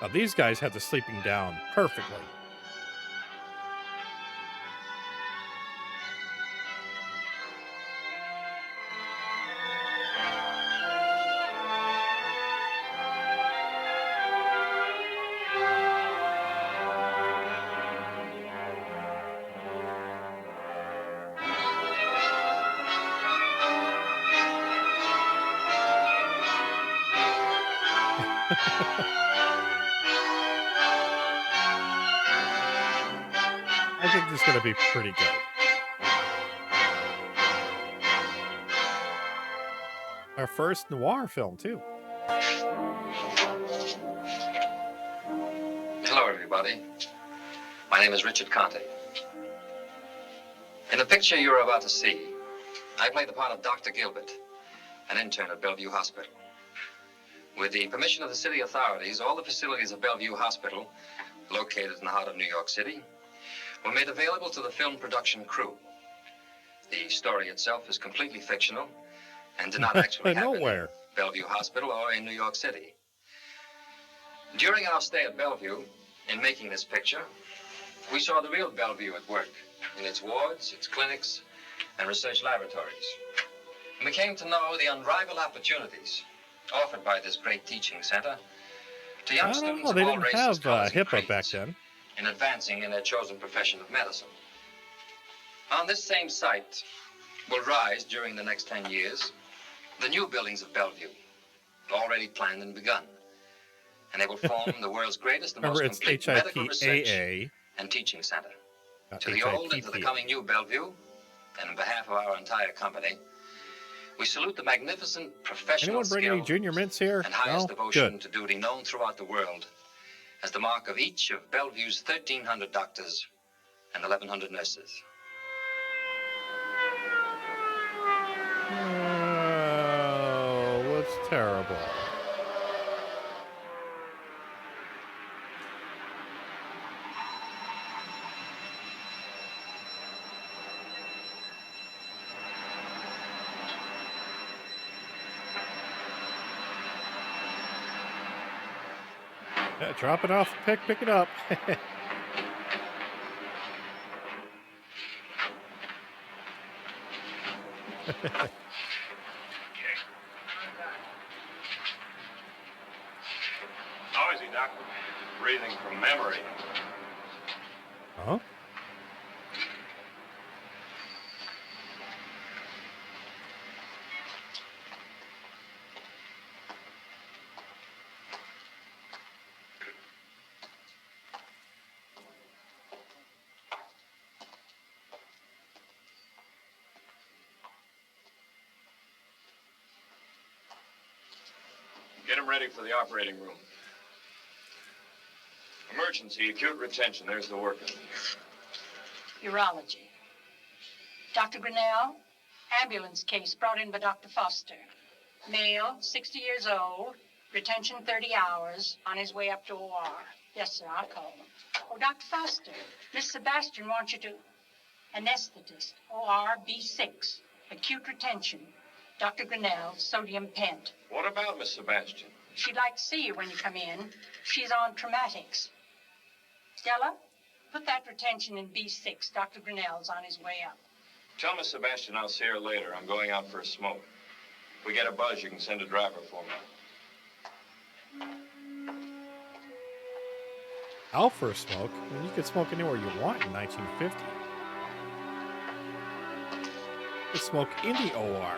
Now, these guys had the sleeping down perfectly. I think this is going to be pretty good. Our first noir film, too. Hello, everybody. My name is Richard Conte. In the picture you're about to see, I play the part of Dr. Gilbert, an intern at Bellevue Hospital. With the permission of the city authorities, all the facilities of Bellevue Hospital, located in the heart of New York City, were made available to the film production crew. The story itself is completely fictional and did not actually happen Nowhere. in Bellevue Hospital or in New York City. During our stay at Bellevue, in making this picture, we saw the real Bellevue at work in its wards, its clinics, and research laboratories. And we came to know the unrivaled opportunities offered by this great teaching center to young I don't students know. of They all didn't races, have colors, and HIPAA back creeds then. in advancing in their chosen profession of medicine. On this same site will rise during the next 10 years the new buildings of Bellevue, already planned and begun. And they will form the world's greatest and most Remember, it's complete medical research HIPAA. and teaching center. Not To the old and to the HIPPA. coming new Bellevue, and on behalf of our entire company, we salute the magnificent professional Anyone bring any skill junior mints here? and highest No? devotion Good. to duty known throughout the world as the mark of each of Bellevue's 1,300 doctors and 1,100 nurses. Oh, what's terrible? Yeah, drop it off, pick it up. How is he, Doctor? Breathing from memory. Huh? Get him ready for the operating room. Emergency, acute retention. There's the worker. Urology. Dr. Grinnell, ambulance case brought in by Dr. Foster. Male, 60 years old, retention 30 hours, on his way up to OR. Yes, sir, I'll call him. Oh, Dr. Foster, Miss Sebastian wants you to... Anesthetist, OR B6, acute retention. Dr. Grinnell, sodium pent. What about Miss Sebastian? She'd like to see you when you come in. She's on traumatics. Stella, put that retention in B6. Dr. Grinnell's on his way up. Tell Miss Sebastian I'll see her later. I'm going out for a smoke. If we get a buzz, you can send a driver for me. Out for a smoke? I mean, you could smoke anywhere you want in 1950. You could smoke in the OR.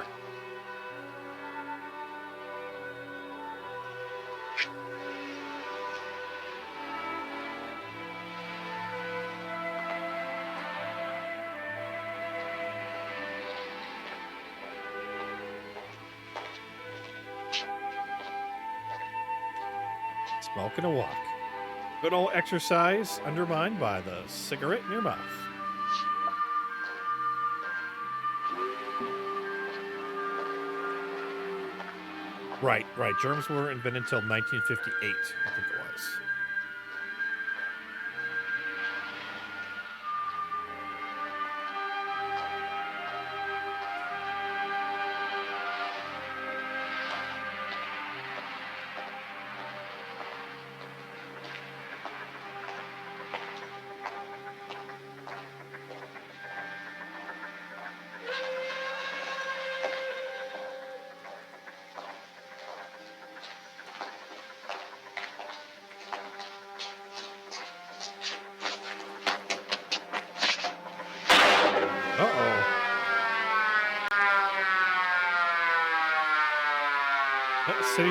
Smoke and a walk. Good old exercise undermined by the cigarette in your mouth. Right. Germs were invented until 1958, I think it was.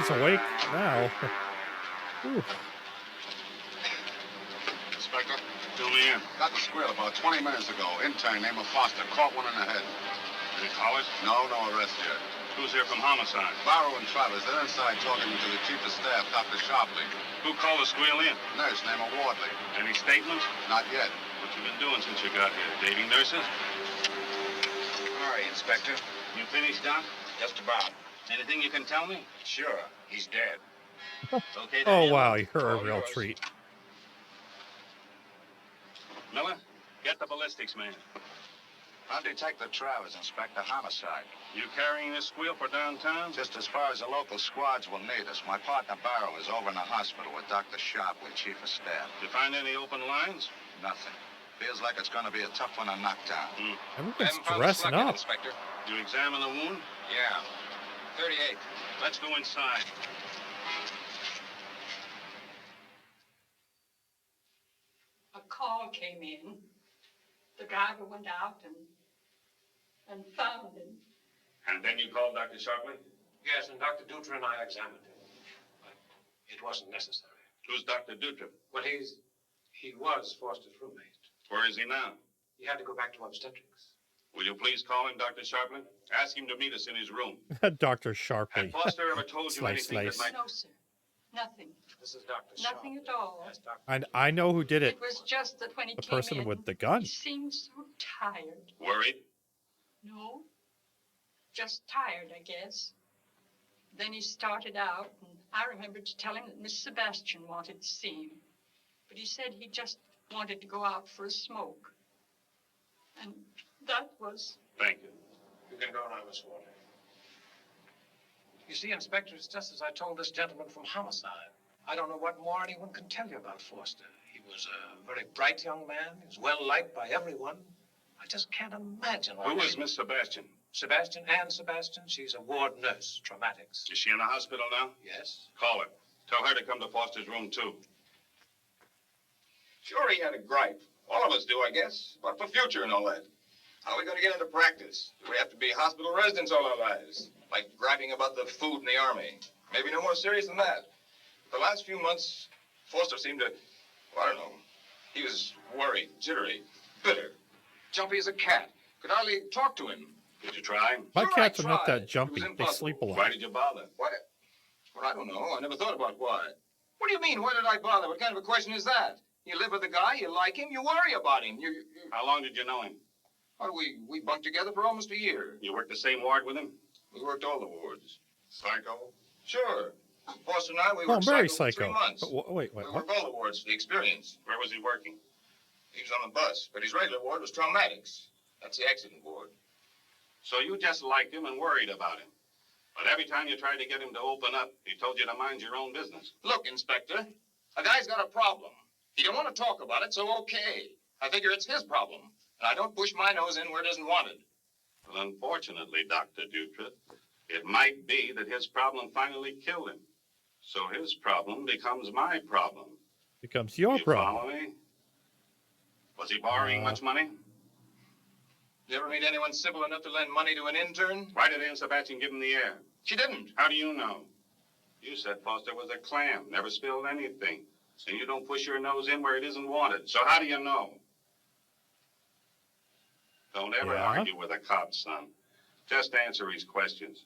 he's awake now. Ooh. Inspector, Fill me in. got the squeal about 20 minutes ago. Intern named Foster caught one in the head. Did he call us? No arrest yet. Who's here from homicide? Barrow and Travers, they're inside talking to the chief of staff, Dr. Sharpley. Who called the squeal in? Nurse named Wardley. Any statements? Not yet. What you been doing since you got here? Dating nurses? All right, Inspector. You finished, Doc? Just about. Anything you can tell me? Sure, he's dead. Okay, then. Oh Ian. wow, you're a All real yours. treat. Miller, get the ballistics man. I'm Detective Travers, Inspector Homicide. You carrying this squeal for downtown? Just as far as the local squads will need us. My partner Barrow is over in the hospital with Dr. Sharpley, chief of staff. You find any open lines? Nothing. Feels like it's going to be a tough one to knock down. Everyone's dressing up. Inspector. You examine the wound? Yeah. 38. Let's go inside. A call came in. The driver went out and found him. And then you called Dr. Sharpley? Yes, and Dr. Dutra and I examined him. But it wasn't necessary. Who's Dr. Dutra? Well, he was Foster's roommate. Where is he now? He had to go back to obstetrics. Will you please call him, Dr. Sharpley? Ask him to meet us in his room. Dr. Sharpley. Had Foster ever told you Slice, anything slice. that might... No, sir. Nothing. This is Dr. Nothing at all. Yes, Dr. And I know who did it. It was just that when he The came person in, with the gun. he seemed so tired. Worried? No, just tired, I guess. Then he started out, and I remembered to tell him that Miss Sebastian wanted to see him. But he said he just wanted to go out for a smoke. And that was... Thank you. You can go now, Miss Warner. You see, Inspector, it's just as I told this gentleman from homicide. I don't know what more anyone can tell you about Foster. He was a very bright young man. He was well liked by everyone. I just can't imagine why... Who is Miss Sebastian? Sebastian, Ann Sebastian. She's a ward nurse, traumatics. Is she in the hospital now? Yes? Call her. Tell her to come to Foster's room, too. Sure, he had a gripe. All of us do, I guess. But for future and all that. How are we going to get into practice? Do we have to be hospital residents all our lives? Like griping about the food in the army? Maybe no more serious than that. The last few months, Foster seemed to, well, I don't know. He was worried, jittery, bitter, jumpy as a cat. Could hardly talk to him. Did you try? My Sure, cats I are not tried. that jumpy. It was They sleep a impossible. Why lot. did you bother? Why? Well, I don't know. I never thought about why. What do you mean, why did I bother? What kind of a question is that? You live with the guy, you like him, you worry about him. How long did you know him? Well, we bunked together for almost a year. You worked the same ward with him? We worked all the wards. Psycho? Sure. Foster and I, we Oh, worked very psycho for 3 psycho. months. Wait, We what? worked all the wards for the experience. Where was he working? He was on the bus, but his regular ward was traumatics. That's the accident ward. So you just liked him and worried about him. But every time you tried to get him to open up, he told you to mind your own business. Look, Inspector, a guy's got a problem. He don't want to talk about it, so okay. I figure it's his problem, and I don't push my nose in where it isn't wanted. Well, unfortunately, Dr. Dutra, it might be that his problem finally killed him. So his problem becomes my problem. Becomes your You problem. follow me? Was he borrowing much money? You ever meet anyone simple enough to lend money to an intern? Why did Ann Sebastian give him the air? She didn't. How do you know? You said Foster was a clam, never spilled anything. And you don't push your nose in where it isn't wanted. So how do you know? Don't ever Yeah? argue with a cop, son. Just answer his questions.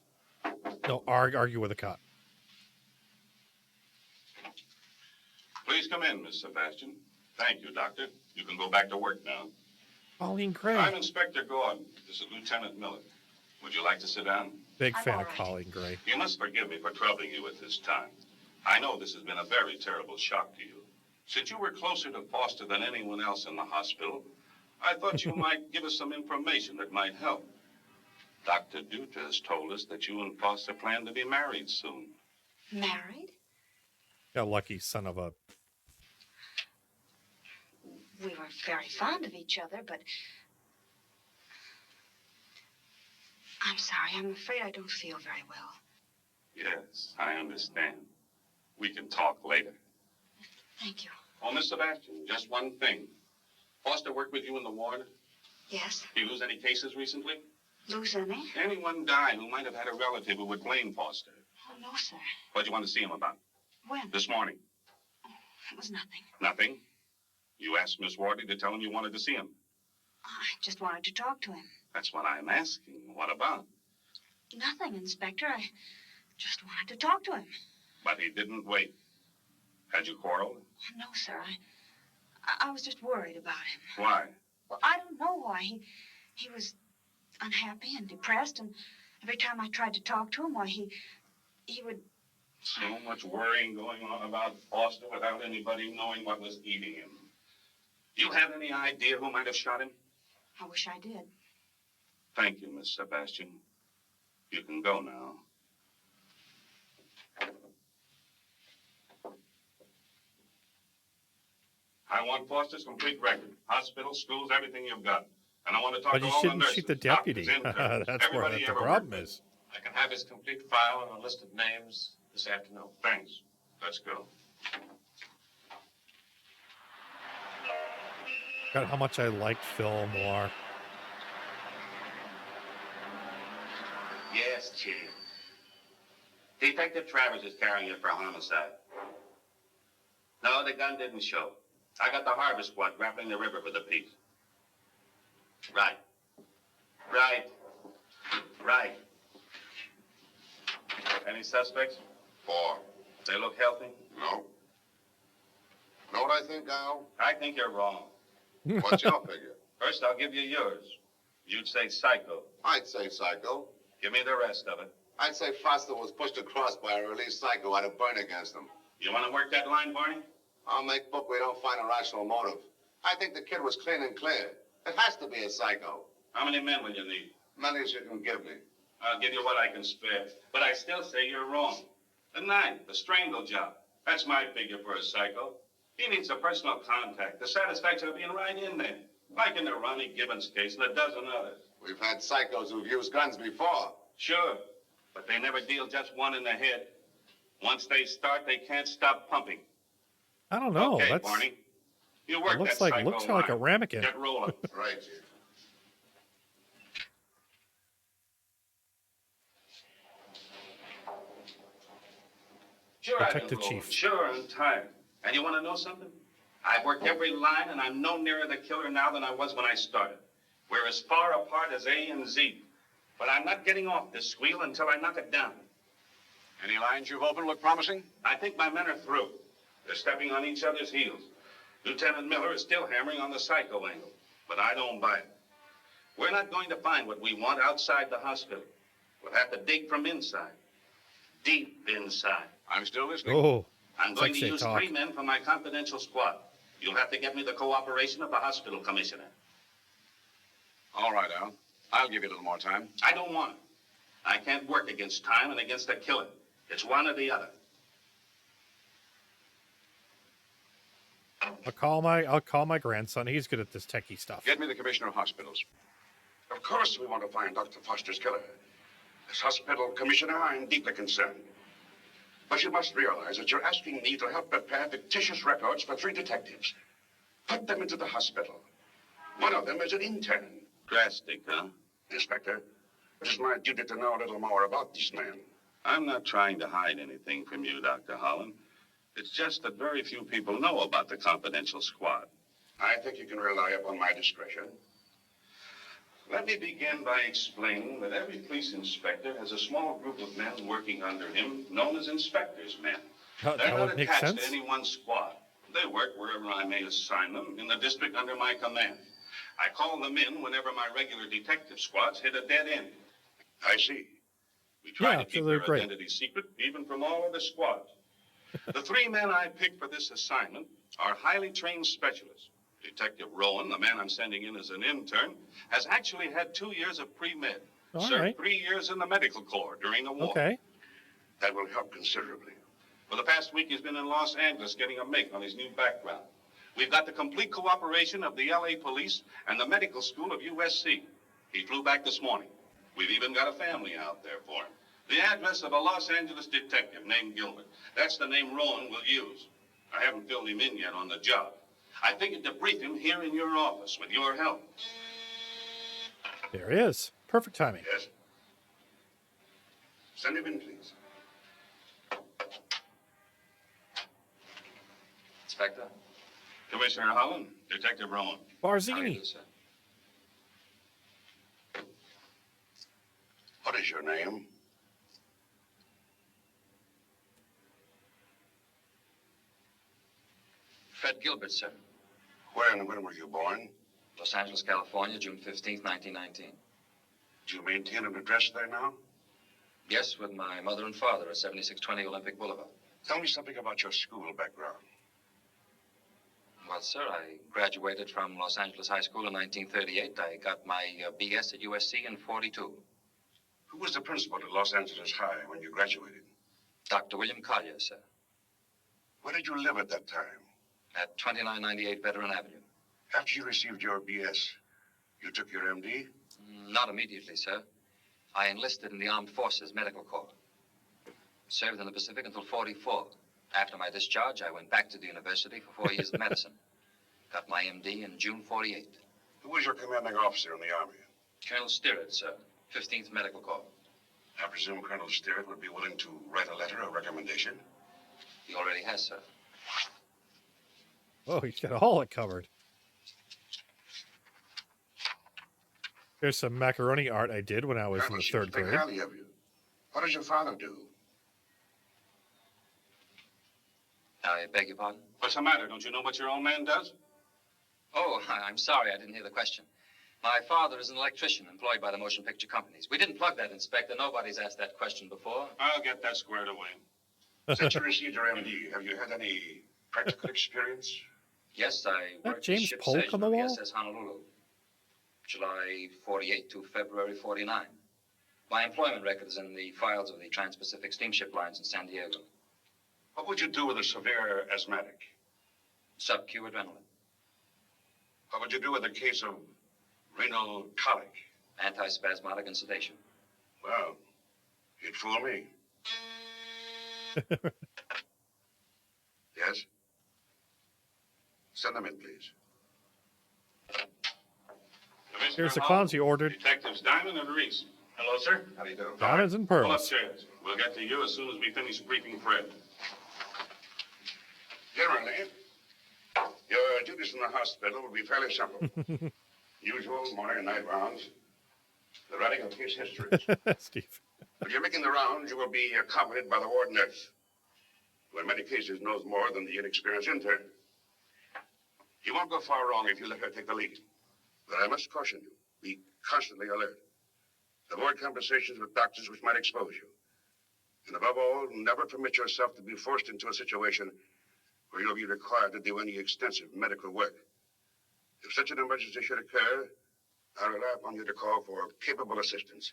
Don't argue with a cop. Please come in, Miss Sebastian. Thank you, Doctor. You can go back to work now. Colleen Gray. I'm Inspector Gordon. This is Lieutenant Miller. Would you like to sit down? Big I'm fan all of right. Colleen Gray. You must forgive me for troubling you at this time. I know this has been a very terrible shock to you. Since you were closer to Foster than anyone else in the hospital, I thought you might give us some information that might help. Dr. Dutra has told us that you and Foster plan to be married soon. Married? A lucky son of a... We were very fond of each other, but... I'm sorry. I'm afraid I don't feel very well. Yes, I understand. We can talk later. Thank you. Oh, Miss Sebastian, just one thing. Foster worked with you in the ward? Yes? Did you lose any cases recently? Lose any? Anyone die who might have had a relative who would blame Foster? no, sir. What'd you want to see him about? When? This morning. It was nothing. Nothing? You asked Miss Wardley to tell him you wanted to see him. I just wanted to talk to him. That's what I'm asking. What about? Nothing, Inspector. I just wanted to talk to him. But he didn't wait. Had you quarreled? No, sir. I was just worried about him. Why? Well, I don't know why. He was unhappy and depressed, and every time I tried to talk to him, why, he would... So much worrying going on about Foster without anybody knowing what was eating him. Do you have any idea who might have shot him? I wish I did. Thank you, Miss Sebastian. You can go now. I want Foster's complete record. Hospital, schools, everything you've got. And I want to talk But to you all the shouldn't nurses, shoot the deputy. doctors, interns, That's where everybody the ever problem worked with. is. I can have his complete file and a list of names this afternoon. Thanks. Let's go. God, how much I liked film noir. Yes, Chief. Detective Travers is carrying it for homicide. No, the gun didn't show. I got the harbor squad grappling the river for the piece. Right. Any suspects? 4. They look healthy? No. Know what I think, Al? I think you're wrong. What's your figure? First, I'll give you yours. You'd say psycho. I'd say psycho. Give me the rest of it. I'd say Foster was pushed across by a released psycho out of burn against him. You want to work that line, Barney? I'll make book we don't find a rational motive. I think the kid was clean and clear. It has to be a psycho. How many men will you need? Many as you can give me. I'll give you what I can spare. But I still say you're wrong. The knife, the strangle job. That's my figure for a psycho. He needs a personal contact, the satisfaction of being right in there. Like in the Ronnie Gibbons case and a dozen others. We've had psychos who've used guns before. Sure, but they never deal just one in the head. Once they start, they can't stop pumping. I don't know. Okay, That's Barney. You work it looks that like psycho looks like a line. ramekin. Get rolling. Right, Chief. Sure, Detective I've been Chief. rolling. Sure, I'm tired. And you want to know something? I've worked every line, and I'm no nearer the killer now than I was when I started. We're as far apart as A and Z. But I'm not getting off this squeal until I knock it down. Any lines you've opened look promising? I think my men are through. They're stepping on each other's heels. Lieutenant Miller is still hammering on the psycho angle, but I don't buy it. We're not going to find what we want outside the hospital. We'll have to dig from inside. Deep inside. I'm still listening. Oh, I'm going to sexy use talk. 3 men from my confidential squad. You'll have to get me the cooperation of the hospital commissioner. All right, Al. I'll give you a little more time. I don't want it. I can't work against time and against a killer. It's one or the other. I'll call my grandson. He's good at this techie stuff. Get me the commissioner of hospitals. Of course we want to find Dr. Foster's killer. As hospital commissioner, I'm deeply concerned. But you must realize that you're asking me to help prepare fictitious records for 3 detectives. Put them into the hospital. One of them is an intern. Drastic, huh? Inspector, it is my duty to know a little more about this man. I'm not trying to hide anything from you, Dr. Holland. It's just that very few people know about the confidential squad. I think you can rely upon my discretion. Let me begin by explaining that every police inspector has a small group of men working under him, known as inspector's men. That They're would not make attached sense. to any one squad. They work wherever I may assign them in the district under my command. I call them in whenever my regular detective squads hit a dead end. I see. We try Yeah, to keep so they're their great. identity secret, even from all other squads. The 3 men I picked for this assignment are highly trained specialists. Detective Rowan, the man I'm sending in as an intern, has actually had 2 years of pre-med. All Served right. 3 years in the medical corps during the war. Okay. That will help considerably. For the past week, he's been in Los Angeles getting a make on his new background. We've got the complete cooperation of the LA police and the medical school of USC. He flew back this morning. We've even got a family out there for him. The address of a Los Angeles detective named Gilbert. That's the name Rowan will use. I haven't filled him in yet on the job. I figured to brief him here in your office with your help. There he is. Perfect timing. Yes? Send him in, please. Inspector. Commissioner Holland, Detective Rowan. How do you Barzini. do, sir? What is your name? Fred Gilbert, sir. Where and when were you born? Los Angeles, California, June 15th, 1919. Do you maintain an address there now? Yes, with my mother and father at 7620 Olympic Boulevard. Tell me something about your school background. Well, sir, I graduated from Los Angeles High School in 1938. I got my BS at USC in 42. Who was the principal at Los Angeles High when you graduated? Dr. William Collier, sir, Where did you live at that time? at 2998 Veteran Avenue. After you received your BS, you took your MD? Not immediately, sir. I enlisted in the Armed Forces Medical Corps. Served in the Pacific until 44. After my discharge, I went back to the university for 4 years of medicine. Got my MD in June 48. Who was your commanding officer in the Army? Colonel Sterrett, sir, 15th Medical Corps. I presume Colonel Sterrett would be willing to write a letter of recommendation? He already has, sir. Oh, he's got all it covered. Here's some macaroni art I did when I was in Colonel the seems third to think grade. highly of you. What does your father do? I beg your pardon? What's the matter? Don't you know what your own man does? Oh, I'm sorry, I didn't hear the question. My father is an electrician employed by the motion picture companies. We didn't plug that, Inspector. Nobody's asked that question before. I'll get that squared away. Since you received your MD, have you had any practical experience? Yes, I worked James as ship Polk surgeon on the on the wall? SS Honolulu, July 48 to February 49. My employment record is in the files of the Trans-Pacific Steamship Lines in San Diego. What would you do with a severe asthmatic? Sub-Q adrenaline, What would you do with a case of renal colic? antispasmodic and sedation. Well, you'd fool me. Yes? Send them in, please. Commissioner Here's the Holland, clowns you ordered. Detectives Diamond and Reese. Hello, sir. How do you do? Diamonds and Pull up pearls. chairs. We'll get to you as soon as we finish briefing Fred. Generally, your duties in the hospital will be fairly simple. Usual morning and night rounds. The writing of case histories. Steve. When you're making the rounds, you will be accompanied by the ward nurse, who in many cases knows more than the inexperienced intern. You won't go far wrong if you let her take the lead. But I must caution you, be constantly alert. Avoid conversations with doctors which might expose you. And above all, never permit yourself to be forced into a situation where you'll be required to do any extensive medical work. If such an emergency should occur, I rely upon you to call for capable assistance,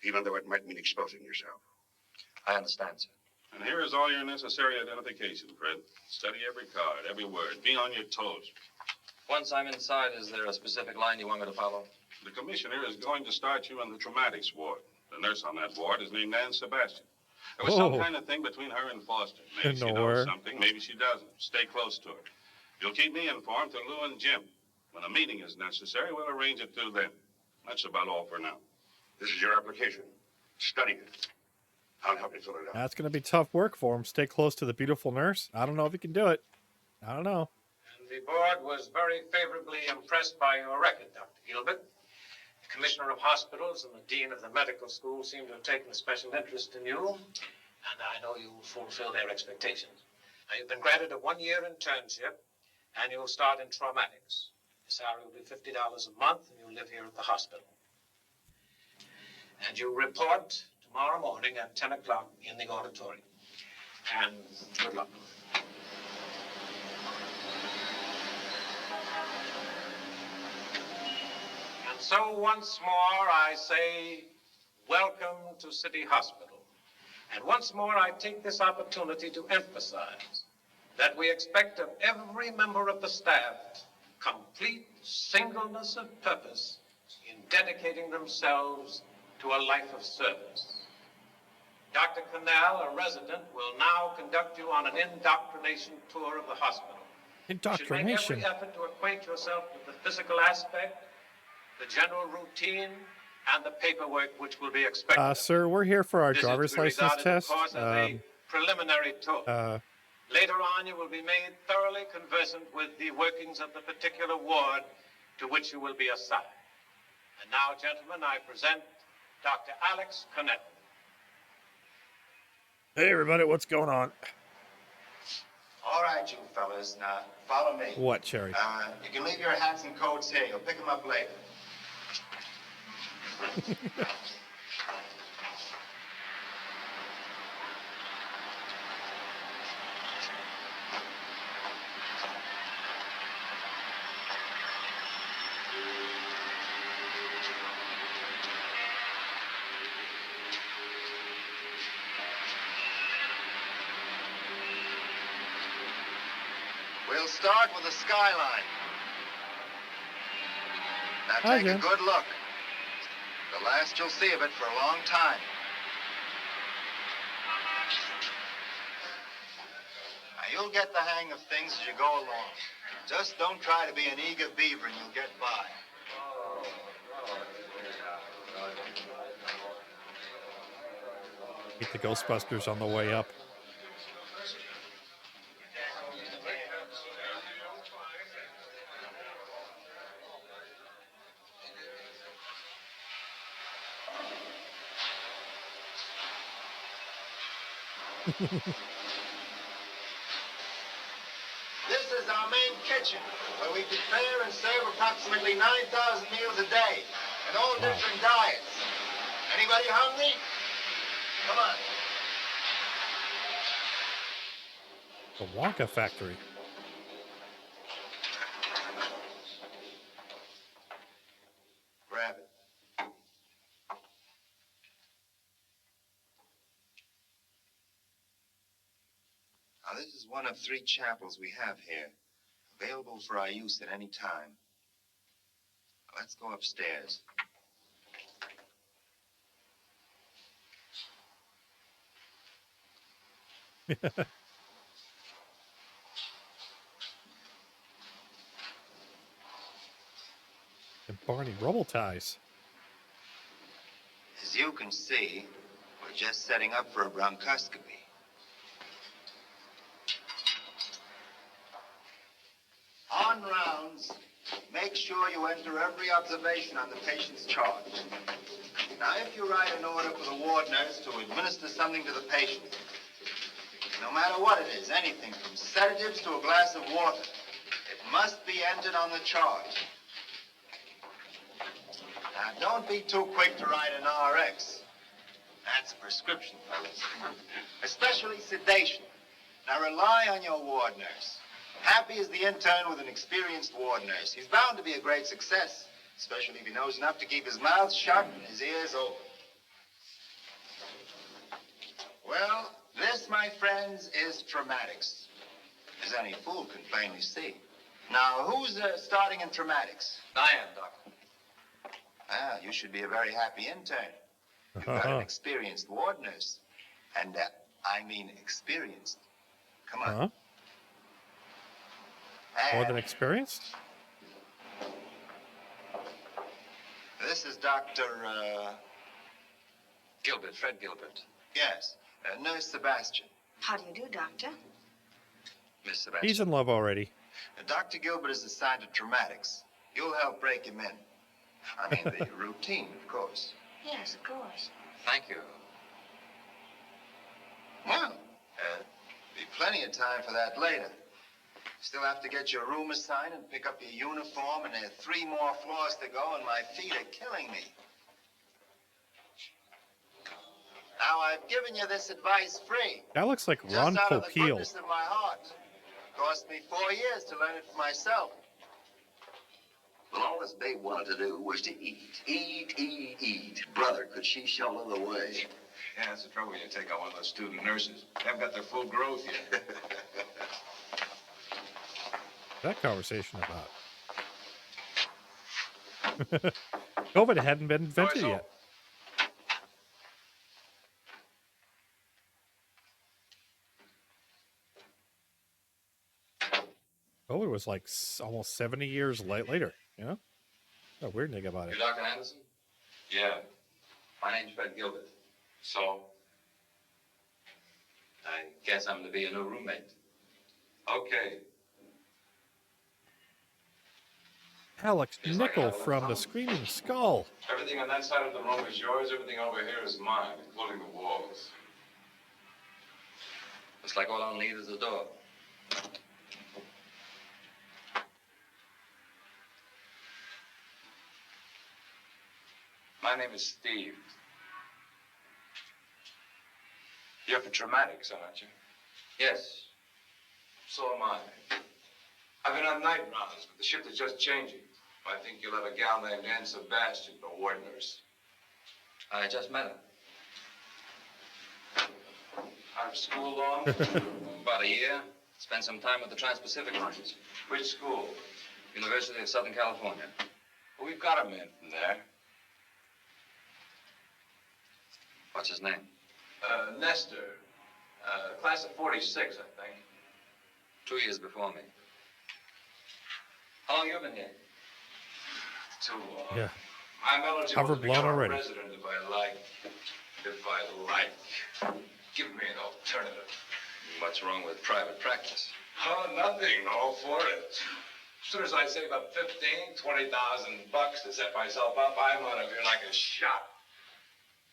even though it might mean exposing yourself. I understand, sir. And here is all your necessary identification, Fred. Study every card, every word. Be on your toes. Once I'm inside, is there a specific line you want me to follow? The commissioner is going to start you in the traumatics ward. The nurse on that ward is named Ann Sebastian. There was some Whoa. kind of thing between her and Foster. Maybe she Nowhere. knows something, maybe she doesn't. Stay close to her. You'll keep me informed to Lou and Jim. When a meeting is necessary, we'll arrange it through them. That's about all for now. This is your application. Study it. I'll help you fill it out. That's going to be tough work for him. Stay close to the beautiful nurse. I don't know if he can do it. I don't know. And the board was very favorably impressed by your record, Dr. Gilbert. The Commissioner of Hospitals and the Dean of the Medical School seem to have taken a special interest in you, and I know you will fulfill their expectations. Now, you've been granted a one-year internship, and you'll start in traumatics. Your salary will be $50 a month, and you'll live here at the hospital. And you'll report tomorrow morning at 10 o'clock in the auditorium. And good luck. And so once more I say, welcome to City Hospital. And once more I take this opportunity to emphasize that we expect of every member of the staff complete singleness of purpose in dedicating themselves to a life of service. Dr. Canal, a resident, will now conduct you on an indoctrination tour of the hospital. You should make Indoctrination. every effort to acquaint yourself with the physical aspect, the general routine, and the paperwork which will be expected. Sir, we're here for our This is driver's to be license regarded, of test. course, as a preliminary tour. Later on, you will be made thoroughly conversant with the workings of the particular ward to which you will be assigned. And now, gentlemen, I present Dr. Alex Connett. Hey, everybody, what's going on? All right, you fellas. Now, follow me. What, Cherry? You can leave your hats and coats here. You'll pick them up later. We'll start with the skyline. Now take a good look. The last you'll see of it for a long time. Now you'll get the hang of things as you go along. Just don't try to be an eager beaver and you'll get by. Meet the Ghostbusters on the way up. This is our main kitchen, where we prepare and serve approximately 9,000 meals a day, and all different diets. Anybody hungry? Come on. The Wonka factory. Grab it. Now, this is one of 3 chapels we have here, available for our use at any time. Let's go upstairs. And Barney Rubble ties. As you can see, we're just setting up for a bronchoscopy. On rounds, make sure you enter every observation on the patient's chart. Now, if you write an order for the ward nurse to administer something to the patient, no matter what it is, anything from sedatives to a glass of water, it must be entered on the chart. Now, don't be too quick to write an RX. That's a prescription, fellas. Especially sedation. Now, rely on your ward nurse. Happy is the intern with an experienced ward nurse. He's bound to be a great success, especially if he knows enough to keep his mouth shut and his ears open. Well, this, my friends, is traumatics, as any fool can plainly see. Now, who's starting in traumatics? I am, Doctor. Ah, you should be a very happy intern. You've got an experienced ward nurse. And, I mean experienced. Come on. Huh? More than experienced? This is Dr. Gilbert, Fred Gilbert. Yes, Nurse Sebastian. How do you do, Doctor? Miss Sebastian. He's in love already. Dr. Gilbert is assigned to traumatics. You'll help break him in. I mean, the routine, of course. Yes, of course. Thank you. Well, be plenty of time for that later. Still have to get your room assigned and pick up your uniform, and there are 3 more floors to go, and my feet are killing me. Now, I've given you this advice free. That looks like Just Ron out of the Popeil. goodness of my heart. Cost me 4 years to learn it for myself. Well, all this babe wanted to do was to eat. Eat, eat, eat. Brother, could she show her the way? Yeah, that's the trouble when you take on one of those student nurses. They haven't got their full growth yet. That conversation about. COVID hadn't been invented yet. COVID was like almost 70 years later, you know? A weird thing about it. You Dr. Anderson? Yeah. My name's Fred Gilbert. So? I guess I'm to be a new roommate. Okay. Alex Feels like I Nickel have enough from the fun. Screaming Skull. Everything on that side of the room is yours. Everything over here is mine, including the walls. Looks like all I'll need is the door. My name is Steve. You're for dramatics, aren't you? Yes. So am I. I've been on night rounds, but the shift is just changing. I think you'll have a gal named Ann Sebastian, the ward nurse. I just met her. Out of school long? About a year. Spent some time with the Trans-Pacific Lines. Which school? University of Southern California. Well, we've got a man from there. What's his name? Nestor. Class of 46, I think. 2 years before me. How long you been here? Too long. Yeah. I'm eligible Cover to blown become a already. resident if I like. If I like. Give me an alternative. What's wrong with private practice? Oh, nothing. All for it. As soon as I save up 15, 20,000 bucks to set myself up, I'm out of here like a shot.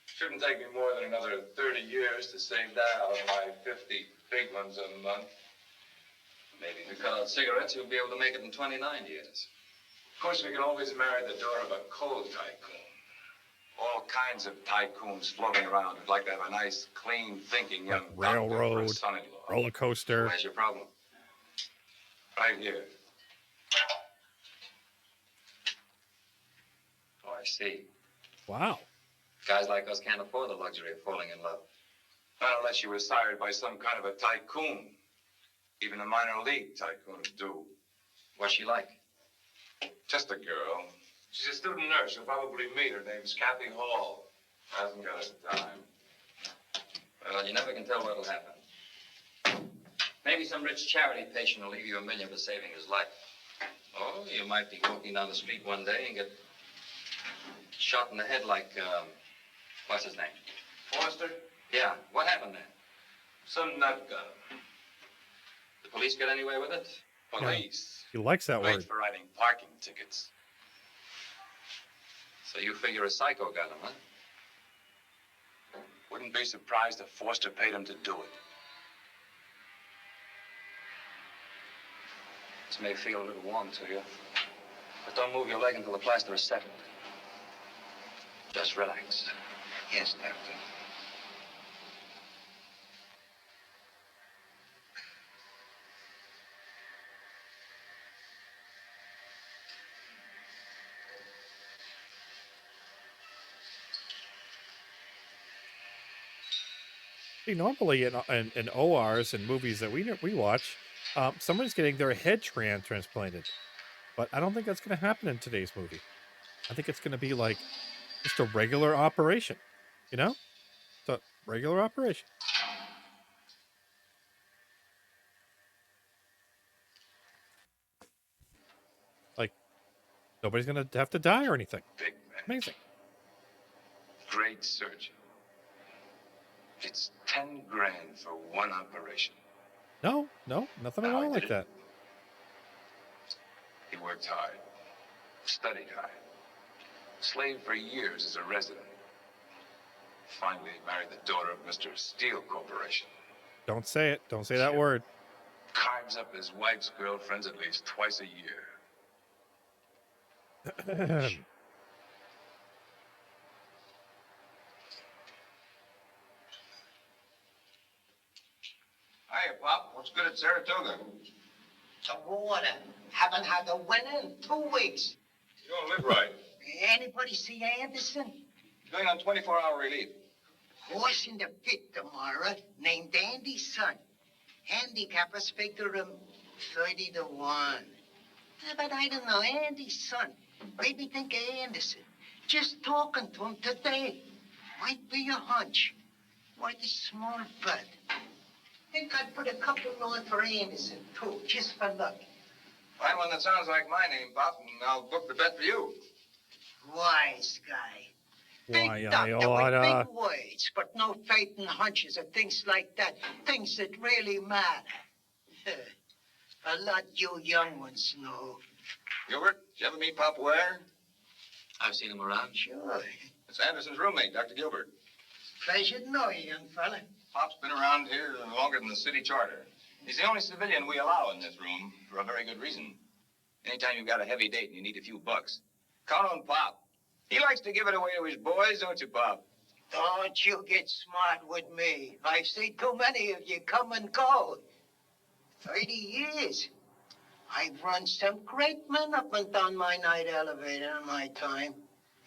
Shouldn't take me more than another 30 years to save that out of my 50 big ones a month. Maybe if you cut out cigarettes, you'll be able to make it in 29 years. Of course, we can always marry the daughter of a coal tycoon. All kinds of tycoons floating around who'd like to have a nice, clean-thinking young doctor for a Railroad, son-in-law. roller coaster. Where's your problem? Right here. Oh, I see. Wow. Guys like us can't afford the luxury of falling in love. Not unless you were sired by some kind of a tycoon. Even a minor league tycoon would do. What's she like? Just a girl. She's a student nurse. You'll probably meet her. Name's Kathy Hall. Hasn't got a dime. Well, you never can tell what'll happen. Maybe some rich charity patient will leave you $1 million for saving his life. Or you might be walking down the street one day and get shot in the head like, what's his name? Foster? Yeah, what happened then? Some nut got him. The police get anywhere with it? Police. He likes that Paid word. for writing parking tickets. So you figure a psycho got him, huh? Wouldn't be surprised if Foster paid him to do it. This may feel a little warm to you, but don't move your leg until the plaster is settled. Just relax. Yes, Doctor. See, normally in ORs and movies that we watch, somebody's getting their head transplanted. But I don't think that's going to happen in today's movie. I think it's going to be like just a regular operation. You know? It's a regular operation. Like, nobody's going to have to die or anything. Big man. Amazing. Great surgeon. It's 10 grand for one operation. No, nothing at Now, all I like did that. it. He worked hard, studied hard, slaved for years as a resident. Finally, he married the daughter of Mr. Steel Corporation. Don't say it. Don't say that word. Carves up his wife's girlfriends at least twice a year. Hiya, Pop. What's good at Saratoga? The water. Haven't had a winter in 2 weeks. You don't live right. Anybody see Anderson? He's going on 24-hour relief. Horse in the pit tomorrow, named Andy's son. Handicappers figure him 30 to 1. But I don't know, Andy's son. Made me think of Anderson. Just talking to him today. Might be a hunch. Quite a small bud. Think I'd put a couple on for Anderson, too, just for luck. Find one that sounds like my name, Pop, and I'll book the bet for you. Wise guy. Why, Big doctor with Iota? big words, but no faith in hunches or things like that. Things that really matter. A lot you young ones know. Gilbert, did you ever meet Pop Ware? I've seen him around. Sure. It's Anderson's roommate, Dr. Gilbert. Pleasure to know you, young fella. Pop's been around here longer than the city charter. He's the only civilian we allow in this room for a very good reason. Anytime you've got a heavy date and you need a few bucks, count on Pop. He likes to give it away to his boys, don't you, Pop? Don't you get smart with me. I've seen too many of you come and go. 30 years. I've run some great men up and down my night elevator in my time.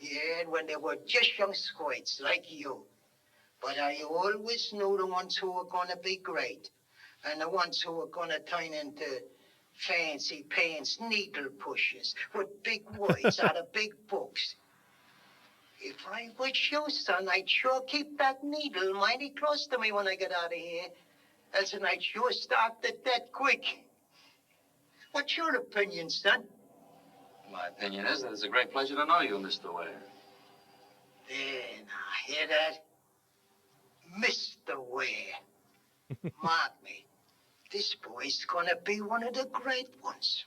Yeah, and when they were just young squirts like you. But I always knew the ones who were going to be great. And the ones who were going to turn into fancy pants needle pushers with big words out of big books. If I was you, son, I'd sure keep that needle mighty close to me when I get out of here. Else I'd sure start to death quick. What's your opinion, son? My opinion is that it's a great pleasure to know you, Mr. Ware. There, now, hear that? Mr. Ware. Mark me. This boy's gonna be one of the great ones.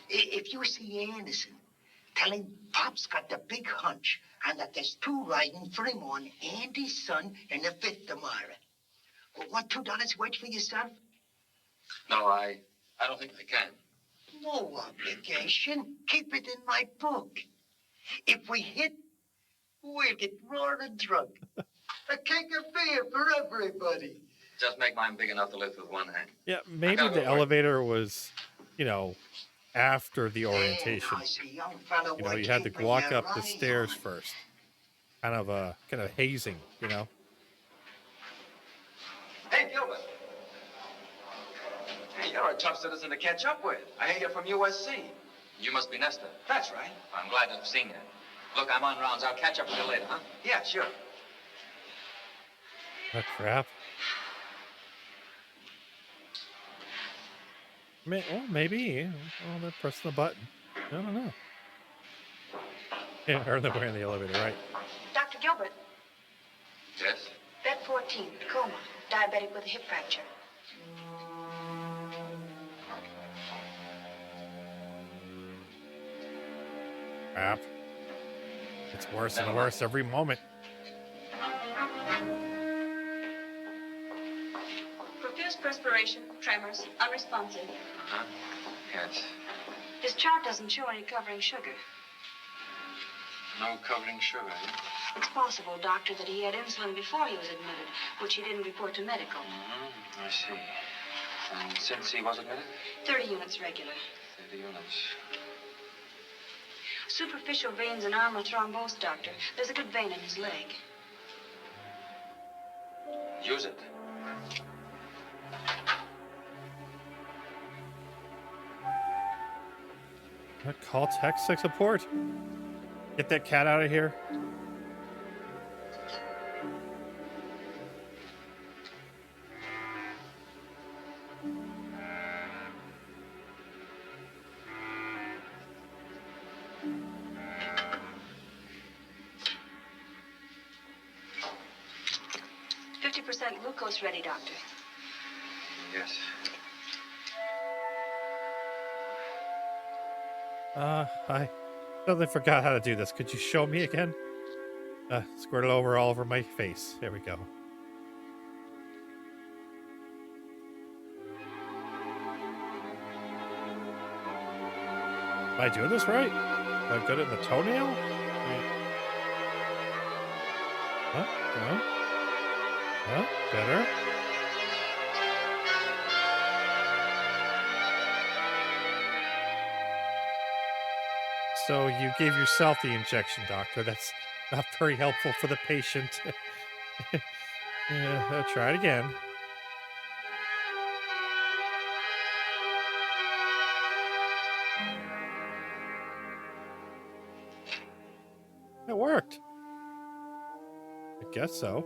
If you see Anderson, tell him Pop's got the big hunch and that there's two riding for him on Andy's son in the fifth tomorrow. Well, want $2 wait for yourself? No, I don't think I can. No obligation. Keep it in my book. If we hit, we'll get roaring drunk. A keg of beer for everybody. Just make mine big enough to lift with one hand. Yeah, maybe the elevator was, after the Hey, orientation. now, I see, young fella, You we're had to keeping walk your up the eye stairs on. first. Kind of hazing, Hey, Gilbert. Hey, you're a tough citizen to catch up with. I hear you're from USC. You must be Nestor. That's right. I'm glad to have seen you. Look, I'm on rounds. I'll catch up with you later, huh? Yeah, sure. Oh, crap. Well, maybe. Oh, they're pressing the button. I don't know. Yeah, or they're in the elevator, right? Dr. Gilbert, Yes? bed 14, coma, diabetic with a hip fracture. Crap. It's worse and worse every moment. Profuse perspiration, tremors, unresponsive. Uh-huh. Yes. His chart doesn't show any covering sugar. No covering sugar, eh? It's possible, doctor, that he had insulin before he was admitted, which he didn't report to medical. I see. And since he was admitted? 30 units regular. 30 units. Superficial veins and arm are thrombosed, doctor. There's a good vein in his leg. Use it. Call tech support. Get that cat out of here. Glucose ready, doctor. Yes. I totally forgot how to do this. Could you show me again? Squirt it all over my face. There we go. Am I doing this right? Am I good at the toenail? Huh? No? Huh? Better? So you gave yourself the injection, doctor. That's not very helpful for the patient. Yeah, I'll try it again. It worked. I guess so.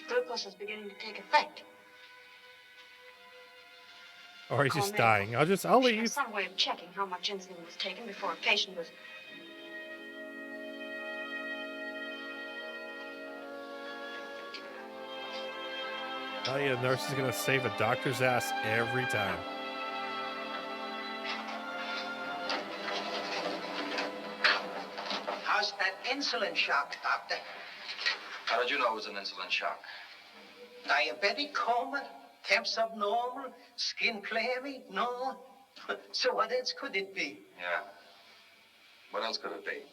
Glucose is beginning to take effect. Or he's Call just medical. dying. I'll Should leave. have some way of checking how much insulin was taken before a patient was... Oh yeah, the nurse is gonna save a doctor's ass every time. How's that insulin shock, Doctor? How did you know it was an insulin shock? Diabetic coma? Temps abnormal? Skin clammy? No. So what else could it be? Yeah. What else could it be?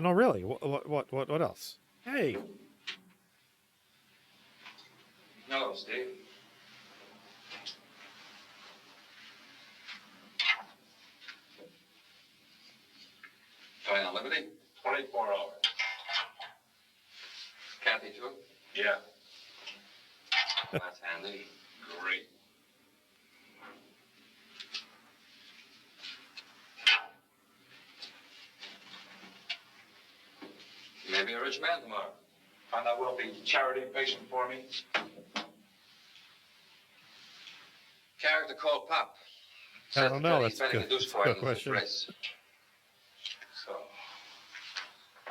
No, really. What else? Hey, Hello, Steve. Going on Liberty? 24 hours. Kathy, too? Yeah. That's handy. Great. You may be a rich man tomorrow. Find that wealthy charity patient for me. Character called Pop. I don't know. He's That's betting good. a deuce That's a for good him in this question. race. So,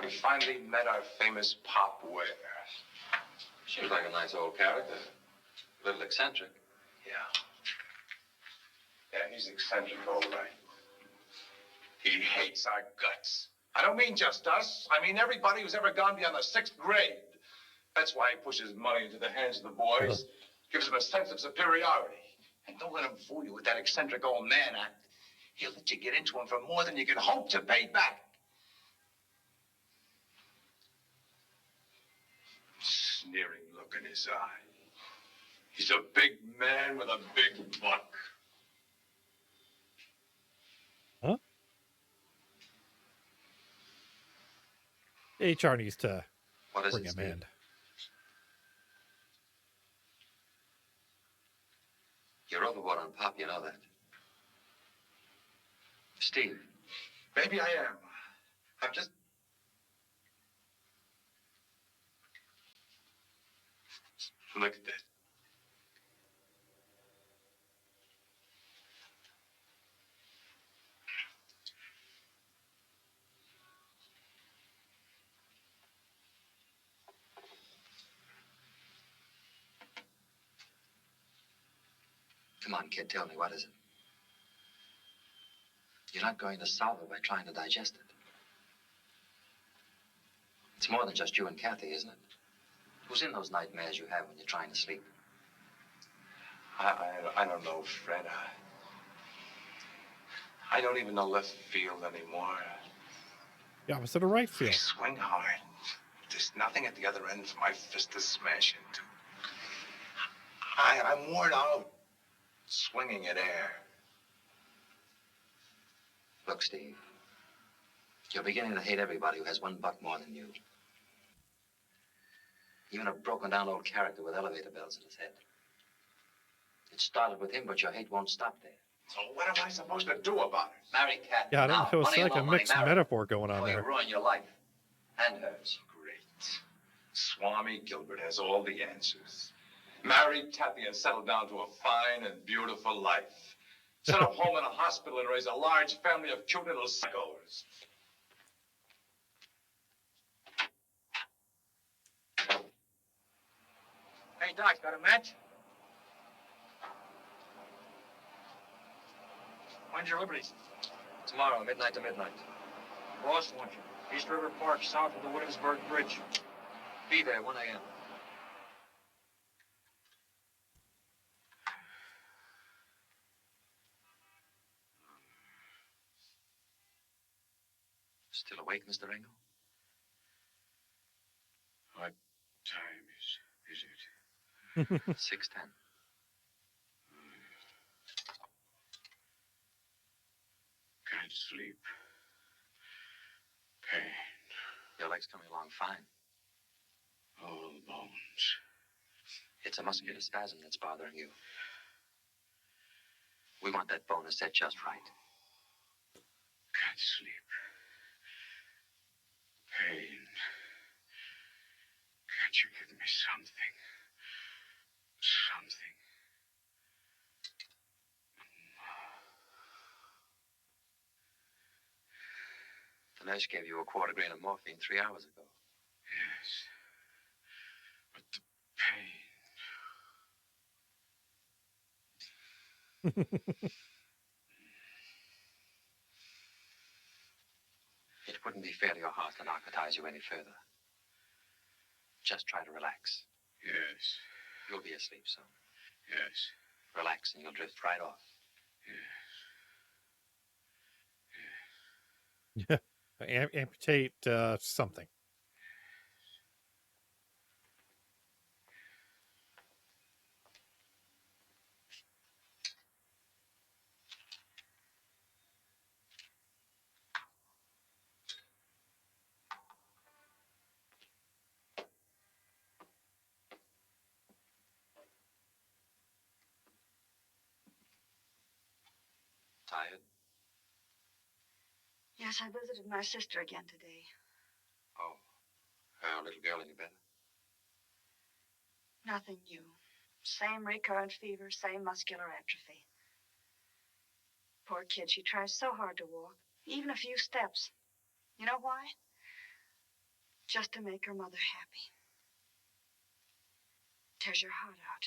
we finally met our famous Pop where? Seems like a nice old character. A little eccentric. Yeah. Yeah, he's eccentric, all right. He hates our guts. I don't mean just us. I mean everybody who's ever gone beyond the 6th grade. That's why he pushes money into the hands of the boys. Gives them a sense of superiority. And don't let him fool you with that eccentric old man act. He'll let you get into him for more than you can hope to pay back. Sneering look in his eye. He's a big man with a big buck. Huh? HR needs to What is bring it, him Steve? in. You're overboard on Pop, you know that. Steve. Maybe I am. I'm just... Look at that. Come on, kid, tell me, what is it? You're not going to solve it by trying to digest it. It's more than just you and Kathy, isn't it? Who's in those nightmares you have when you're trying to sleep? I don't know, Fred. I don't even know left field anymore. The opposite of right I field. swing hard. There's nothing at the other end for my fist to smash into. I'm worn out swinging at air. Look, Steve. You're beginning to hate everybody who has one buck more than you. Even a broken down old character with elevator bells in his head. It started with him, but your hate won't stop there. So what am I supposed to do about it? Marry Kathy. Yeah, I now. don't know. It's Money like or a no money, mixed marry. metaphor going on Or you there. ruin your life. And hers. Great. Swami Gilbert has all the answers. Marry Kathy and settle down to a fine and beautiful life. Set up home in a hospital and raise a large family of cute little sickos. Hey, Doc, got a match? When's your Liberties? Tomorrow, midnight to midnight. Boss wants you. East River Park, south of the Williamsburg Bridge. Be there, 1 a.m. Still awake, Mr. Ringo? What time is it? 6:10. Can't sleep. Pain. Your leg's coming along fine. All bones. It's a muscular spasm that's bothering you. We want that bone set just right. Can't sleep. Pain. Can't you give me something? Something. The nurse gave you a quarter grain of morphine 3 hours ago. Yes. It wouldn't be fair to your heart to narcotize you any further. Just try to relax. Yes. You'll be asleep soon. Yes. Relax and you'll drift right off. Amputate something. Tired? Yes, I visited my sister again today. Oh, her little girl any better? Nothing new. Same recurrent fever, same muscular atrophy. Poor kid, she tries so hard to walk, even a few steps. You know why? Just to make her mother happy. Tears your heart out.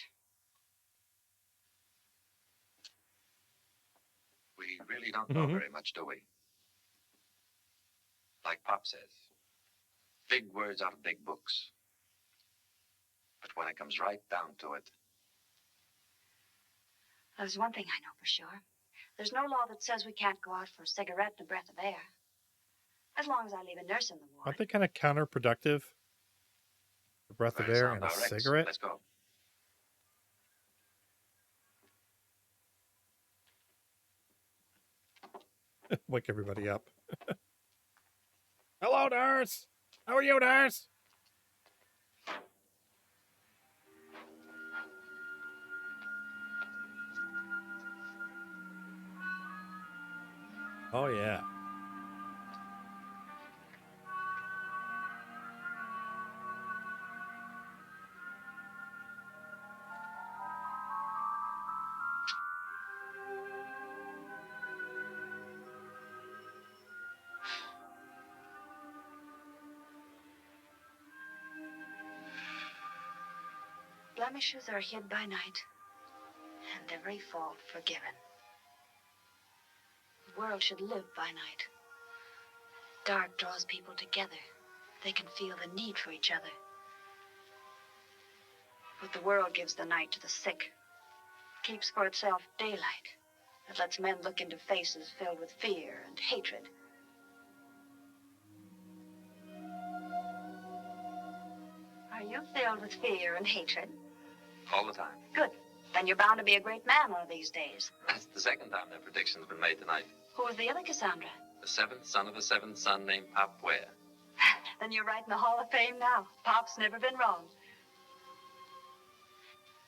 We really don't know very much, do we? Like Pop says, big words out of big books. But when it comes right down to it, There's one thing I know for sure. There's no law that says we can't go out for a cigarette and a breath of air. As long as I leave a nurse in the ward. Aren't they kind of counterproductive? A breath of air and a cigarette? Let's go. Wake everybody up. Hello, nurse. How are you, nurse? Oh, yeah. Blemishes are hid by night, and every fault forgiven. The world should live by night. Dark draws people together. They can feel the need for each other. But the world gives the night to the sick. Keeps for itself daylight. It lets men look into faces filled with fear and hatred. Are you filled with fear and hatred? All the time. Good. Then you're bound to be a great man one of these days. That's the second time that prediction's been made tonight. Who was the other Cassandra? The seventh son of a seventh son named Pop Ware. Then you're right in the Hall of Fame now. Pop's never been wrong.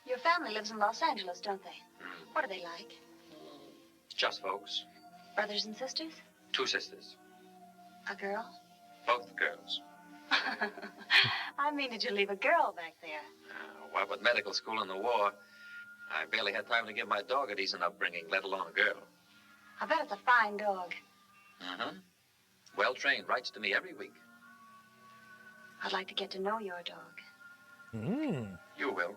Your family lives in Los Angeles, don't they? What are they like? Just folks. Brothers and sisters? 2 sisters. A girl? Both girls. I mean, did you leave a girl back there? Well, with medical school and the war, I barely had time to give my dog a decent upbringing, let alone a girl. I bet it's a fine dog. Mm-hmm. Well trained, writes to me every week. I'd like to get to know your dog. You will.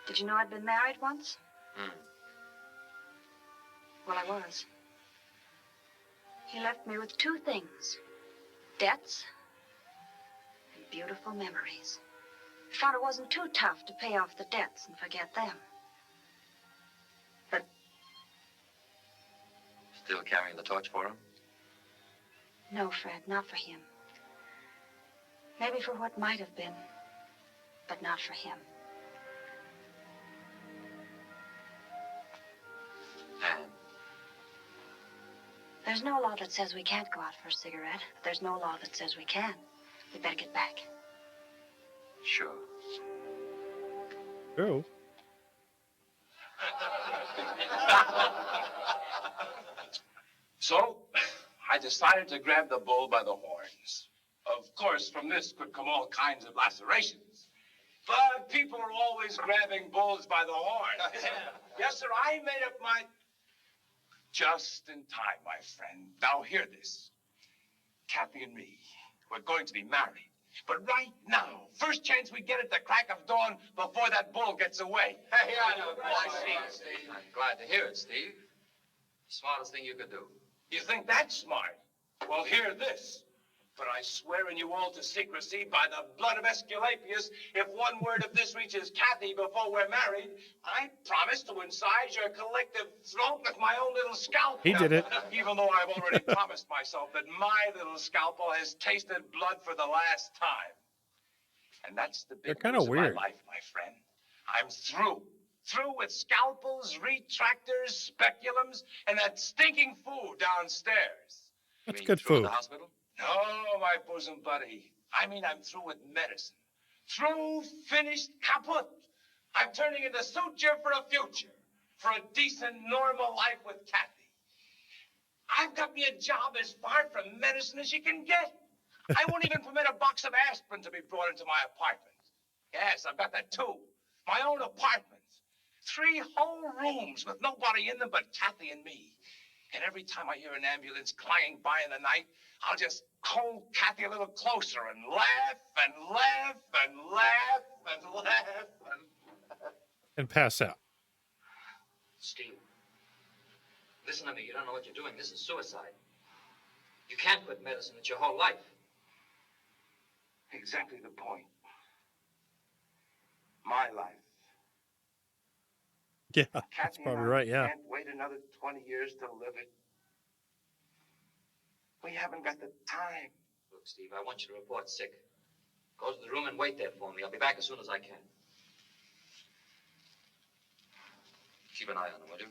Did you know I'd been married once? Well, I was. He left me with 2 things. Debts and beautiful memories. I found it wasn't too tough to pay off the debts and forget them. But Still carrying the torch for him? no, Fred, not for him. Maybe for what might have been, but not for him. And There's no law that says we can't go out for a cigarette, but there's no law that says we can. We better get back. sure. True. So, I decided to grab the bull by the horns. Of course, from this could come all kinds of lacerations. But people are always grabbing bulls by the horns. Yes, sir, I made up my... Just in time, my friend. Now hear this. Kathy and me, we're going to be married. But right now, first chance we get at the crack of dawn before that bull gets away. Hey, I know. I see it, Steve. I'm glad to hear it, Steve. Smartest thing you could do. You think that's smart? Well, hear this. But I swear in you all to secrecy by the blood of Esculapius, if one word of this reaches Kathy before we're married, I promise to incise your collective throat with my own little scalpel. He did it. Even though I've already promised myself that my little scalpel has tasted blood for the last time. And that's the They're big kind news of of my weird. life, my friend. I'm through. Through with scalpels, retractors, speculums, and that stinking food downstairs. That's You mean good through at food. the hospital? No, my bosom buddy. I mean, I'm through with medicine. Through, finished, kaput. I'm turning into suture for a future. For a decent, normal life with Kathy. I've got me a job as far from medicine as you can get. I won't even permit a box of aspirin to be brought into my apartment. Yes, I've got that too. My own apartment. 3 whole rooms with nobody in them but Kathy and me. And every time I hear an ambulance clanging by in the night, I'll just hold Kathy a little closer and laugh and laugh and laugh and laugh and... And pass out. Steve, listen to me. You don't know what you're doing. This is suicide. You can't quit medicine. It's your whole life. Exactly the point. My life. Yeah, that's Kathy probably and I right. Yeah. can't wait another 20 years to live it. We haven't got the time. Look, Steve, I want you to report sick. Go to the room and wait there for me. I'll be back as soon as I can. Keep an eye on him, will you?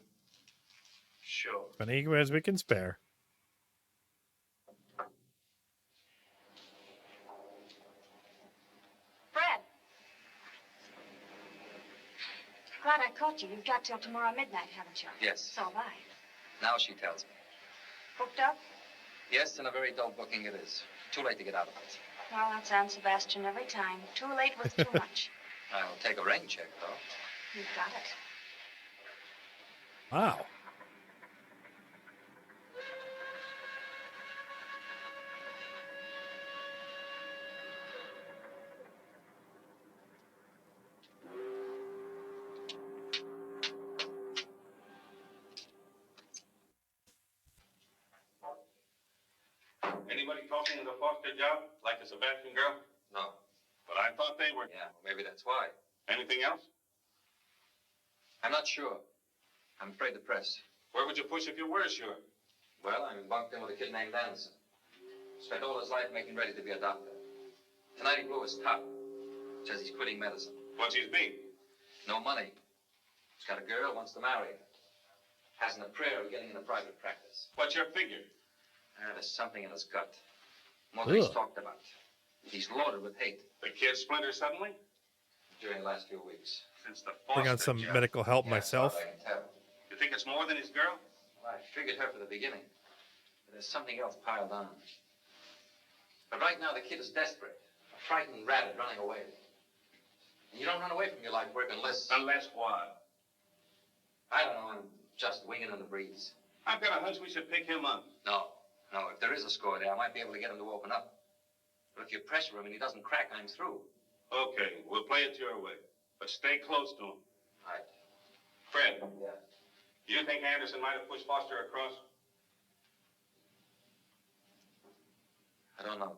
Sure. As many as we can spare. Fred. Glad I caught you. You've got till tomorrow midnight, haven't you? Yes. So have I. Now she tells me. Booked up? Yes, and a very dull booking it is. Too late to get out of it. Well, that's Aunt Sebastian every time. Too late with too much. I'll take a rain check, though. You've got it. Wow. Anybody talking to the Foster job, like the Sebastian girl? No. But I thought they were. Yeah, well, maybe that's why. Anything else? I'm not sure. I'm afraid to press. Where would you push if you were sure? Well, I'm bunked in with a kid named Anderson. Spent all his life making ready to be a doctor. Tonight he blew his top. Says he's quitting medicine. What's his beat? No money. He's got a girl, wants to marry her. Hasn't a prayer of getting into private practice. What's your figure? There's something in his gut. More than he's Ugh. talked about. He's loaded with hate The kid splinter suddenly? during the last few weeks. Since the Bring on Foster some job. medical help Yeah, myself. I can tell. You think it's more than his girl? Well, I figured her for the beginning. But there's something else piled on. But right now, the kid is desperate. A frightened rabbit running away. And you don't run away from your life work unless... Unless what? I don't know, I'm just winging in the breeze. I've got a hunch we should pick him up. No. If there is a score there, I might be able to get him to open up. But if you pressure him and he doesn't crack, I'm through. Okay, we'll play it your way. But stay close to him. Right. Fred, Yeah. do you think Anderson might have pushed Foster across? I don't know.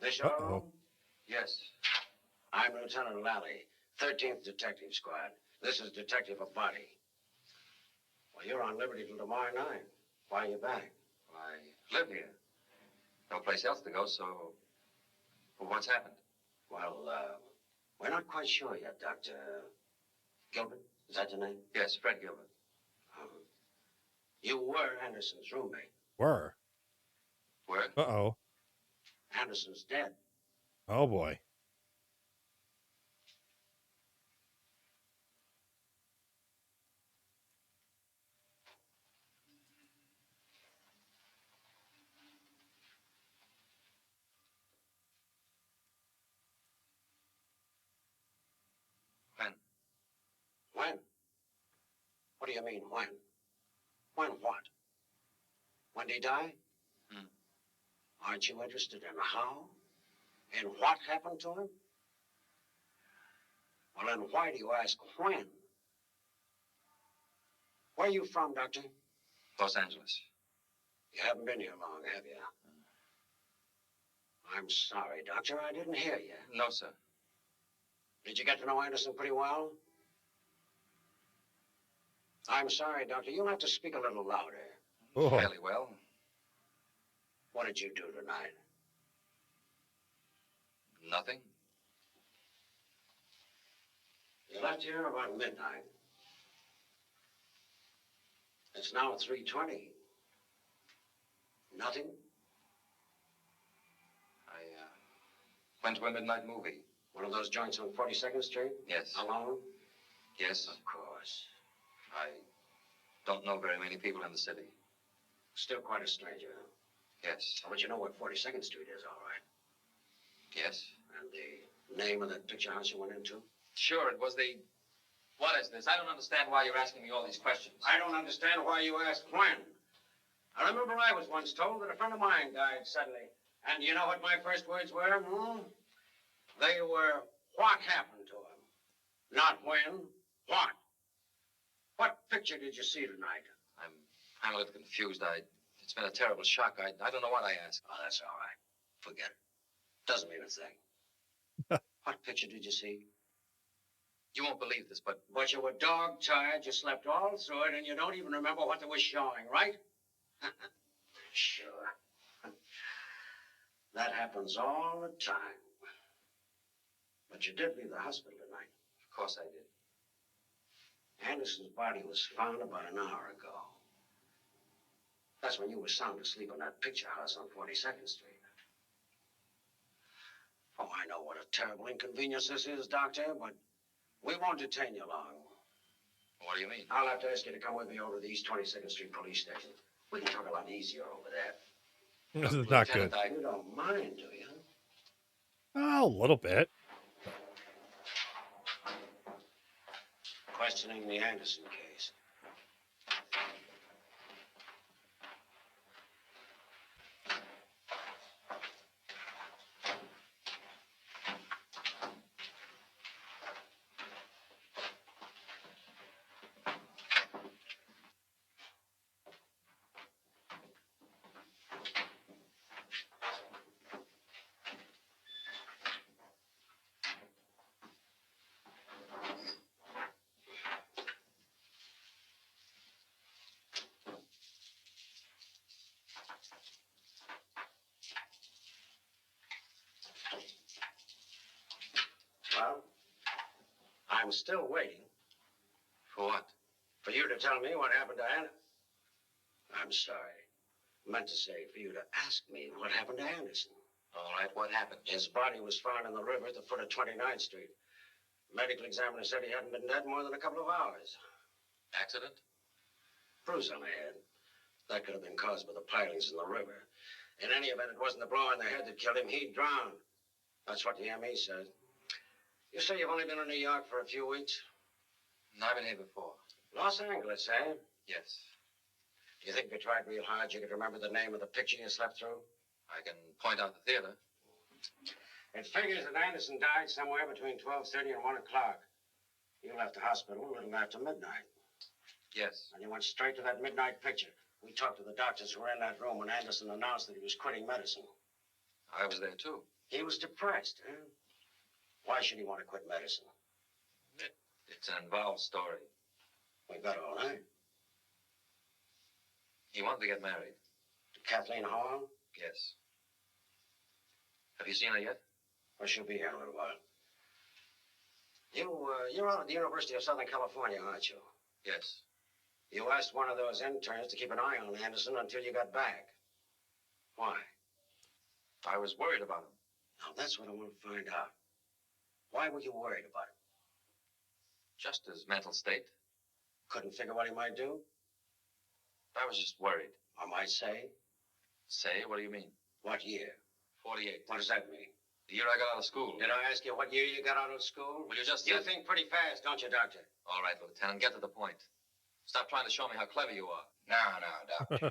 This your Uh-oh. room? Yes. I'm Lieutenant Lally, 13th Detective Squad. This is Detective Abadi. Well, you're on liberty till tomorrow night. Why are you back? I live here. No place else to go, so... Well, what's happened? Well, we're not quite sure yet, Dr. Gilbert. Is that your name? Yes, Fred Gilbert. You were Anderson's roommate. Were. Where? Uh-oh. Anderson's dead. Oh, boy. What do you mean, when? When what? When did he die? Aren't you interested in how? In what happened to him? Well, then why do you ask when? Where are you from, Doctor? Los Angeles. You haven't been here long, have you? I'm sorry, Doctor. I didn't hear you. No, sir. Did you get to know Anderson pretty well? I'm sorry, Doctor. You'll have to speak a little louder. Oh, Fairly well. What did you do tonight? Nothing. You left here about midnight. It's now 3:20. Nothing? I went to a midnight movie. One of those joints on 42nd Street? Yes. Alone? Yes. Of course. I don't know very many people in the city. Still quite a stranger, huh? Yes. But you know what 42nd Street is, all right. Yes. And the name of that picture house you went into? Sure, it was the... What is this? I don't understand why you're asking me all these questions. I don't understand why you ask when. I remember I was once told that a friend of mine died suddenly. And you know what my first words were? They were, what happened to him? Not when, what? What picture did you see tonight? I'm a little confused. It's been a terrible shock. I don't know what I asked. Oh, that's all right. Forget it. Doesn't mean a thing. What picture did you see? You won't believe this, but... But you were dog-tired, you slept all through it, and you don't even remember what they were showing, right? Sure. That happens all the time. But you did leave the hospital tonight. Of course I did. Anderson's body was found about an hour ago. That's when you were sound asleep in that picture house on 42nd Street. Oh, I know what a terrible inconvenience this is, Doctor, but we won't detain you long. What do you mean? I'll have to ask you to come with me over to the East 22nd Street police station. We can talk a lot easier over there. this is not good. You don't mind, do you? Oh, a little bit. Questioning the Anderson case. Well, I'm still waiting. For what? For you to tell me what happened to Anna. I'm sorry. Meant to say for you to ask me what happened to Anderson. All right, what happened? His body was found in the river at the foot of 29th Street. Medical examiner said he hadn't been dead more than a couple of hours. Accident? Bruise on the head. That could have been caused by the pilings in the river. In any event, it wasn't the blow on the head that killed him. He drowned. That's what the ME says. You say you've only been in New York for a few weeks? No, I've been here before. Los Angeles, eh? Yes. Do you think if you tried real hard, you could remember the name of the picture you slept through? I can point out the theater. It figures that Anderson died somewhere between 12:30 and 1 o'clock. You left the hospital a little after midnight. Yes. And you went straight to that midnight picture. We talked to the doctors who were in that room when Anderson announced that he was quitting medicine. I was there, too. He was depressed, huh? Why should he want to quit medicine? It's an involved story. We've got all night. He wanted to get married. To Kathleen Hall? Yes. Have you seen her yet? Well, she'll be here in a little while. You're out at the University of Southern California, aren't you? Yes. You asked one of those interns to keep an eye on Anderson until you got back. Why? I was worried about him. Now, that's what I want to find out. Why were you worried about him? Just his mental state. Couldn't figure what he might do? I was just worried. I might say. Say? What do you mean? What year? 48. What does that mean? The year I got out of school. Did I ask you what year you got out of school? Well, you just You said... think pretty fast, don't you, Doctor? All right, Lieutenant, get to the point. Stop trying to show me how clever you are. Now, Doctor.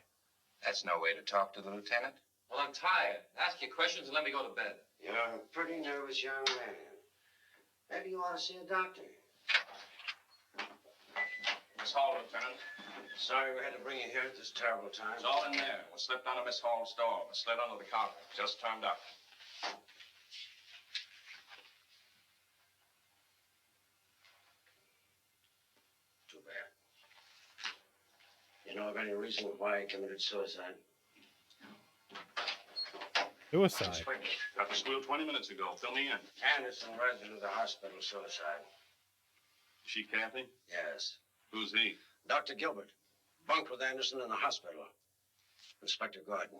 That's no way to talk to the lieutenant. Well, I'm tired. Ask your questions and let me go to bed. You're a pretty nervous young man. Maybe you want to see a doctor. Miss Hall, Lieutenant. Sorry we had to bring you here at this terrible time. It's all in there. It was slipped under Miss Hall's door. It was slid under the counter. Just turned up. Too bad. You know of any reason why he committed suicide? Suicide. Got the squeal 20 minutes ago. Fill me in. Anderson, resident of the hospital, suicide. Is she Kathy? Yes. Who's he? Dr. Gilbert. Bunked with Anderson in the hospital. Inspector Gordon.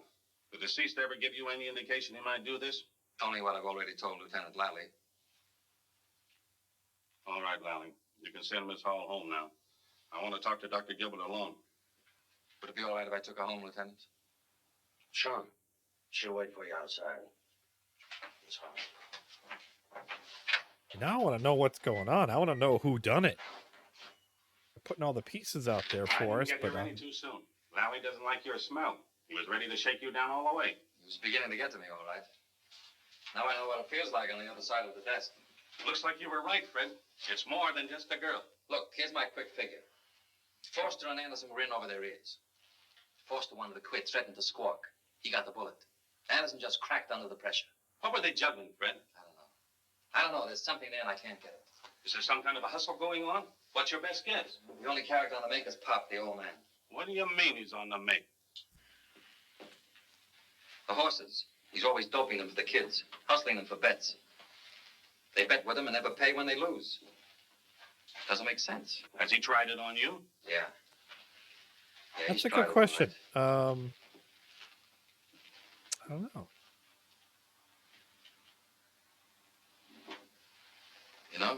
The deceased ever give you any indication he might do this? Only what I've already told Lieutenant Lally. All right, Lally. You can send Miss Hall home now. I want to talk to Dr. Gilbert alone. Would it be all right if I took her home, Lieutenant? Sure. She'll wait for you outside. Miss Hall. Now I want to know what's going on. I want to know who done it. They're putting all the pieces out there for us, I didn't get but here any too soon. Lally doesn't like your smell. He was ready to shake you down all the way. He was beginning to get to me, all right. Now I know what it feels like on the other side of the desk. Looks like you were right, Fred. It's more than just a girl. Look, here's my quick figure. Foster and Anderson were in over their ears. Foster wanted to quit, threatened to squawk. He got the bullet. Anderson just cracked under the pressure. What were they juggling, Fred? I don't know. There's something there and I can't get it. Is there some kind of a hustle going on? What's your best guess? The only character on the make is Pop, the old man. What do you mean he's on the make? The horses. He's always doping them for the kids, hustling them for bets. They bet with him and never pay when they lose. Doesn't make sense. Has he tried it on you? Yeah. that's he's a tried good it, question. all I don't know. You know,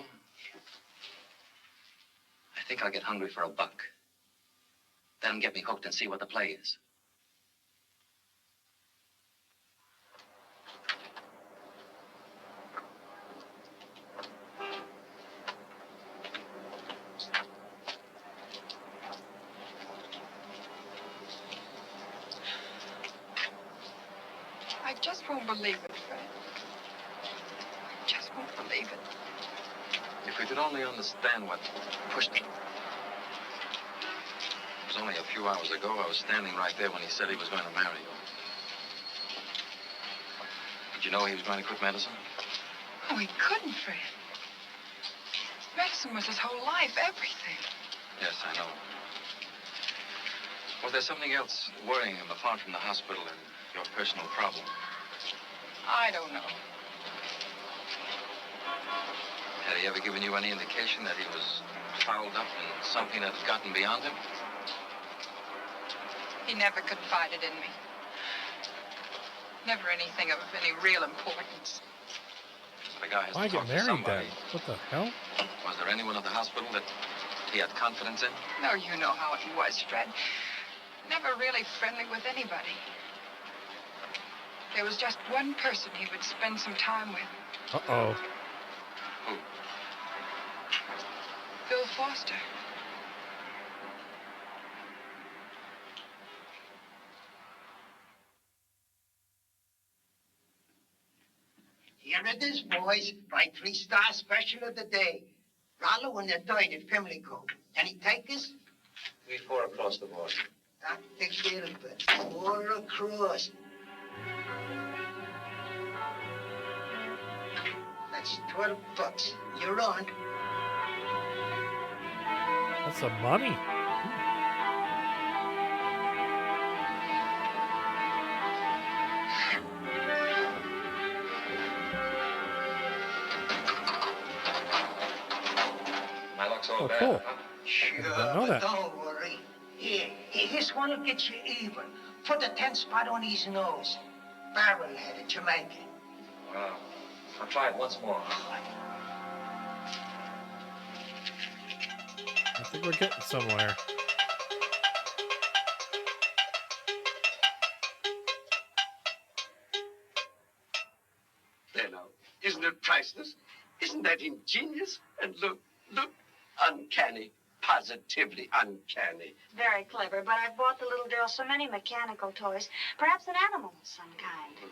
I think I'll get hungry for a buck. Then get me hooked and see what the play is. I just won't believe it, Fred. I just won't believe it. If we could only understand what pushed him. It was only a few hours ago. I was standing right there when he said he was going to marry you. Did you know he was going to quit medicine? Oh, he couldn't, Fred. Medicine was his whole life, everything. Yes, I know. Was there something else worrying him apart from the hospital and your personal problem? I don't know. Had he ever given you any indication that he was fouled up in something that had gotten beyond him? He never confided in me. Never anything of any real importance. The guy has Why to get talk to married somebody. then? What the hell? Was there anyone at the hospital that he had confidence in? No, you know how he was, Fred. Never really friendly with anybody. There was just one person he would spend some time with. Uh-oh. Who? Bill Foster. Here it is, boys. My 3-star special of the day. Rollo and the third at Pimlico. Any takers? We 4 across the board. Dr. Gilbert, 4 across. That's $12. You're on. That's some money. My luck's all Oh, bad, cool. huh? Sure, know but that. don't worry. Here, this one'll get you even. Put the 10 spot on his nose. Barrel-headed Jamaican. Well, I'll try it once more. I think we're getting somewhere. There now. Isn't it priceless? Isn't that ingenious? And look, uncanny. positively uncanny. Very clever, but I've bought the little girl so many mechanical toys. Perhaps an animal of some kind.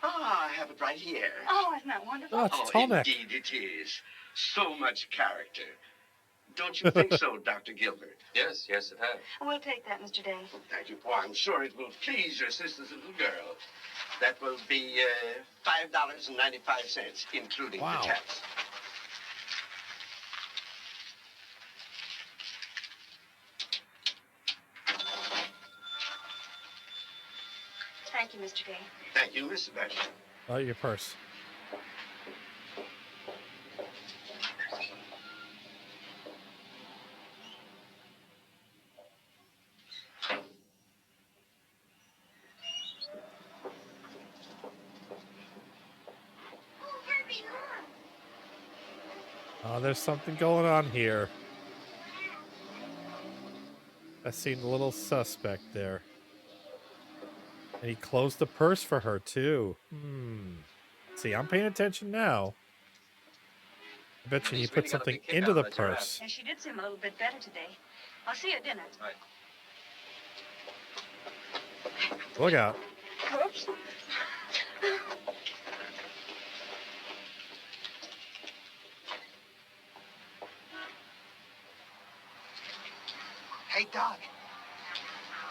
Ah, I have it right here. Oh, isn't that wonderful? Oh, it's Oh, Tomek. indeed it is. So much character. Don't you think so, Dr. Gilbert? Yes, yes, it has. We'll take that, Mr. Day. Thank you, boy. I'm sure it will please your sister's little girl. That will be $5.95, including Wow. the tax. Thank you, Mr. Day. Thank you, Miss Sebastian. Oh, your purse. Oh, there's something going on here. I seen a little suspect there. And he closed the purse for her, too. See, I'm paying attention now. I bet you he He's put really got a something big kick into out the of that giraffe. purse. And she did seem a little bit better today. I'll see you at dinner. Right. Look out. Oops. Hey, Doc.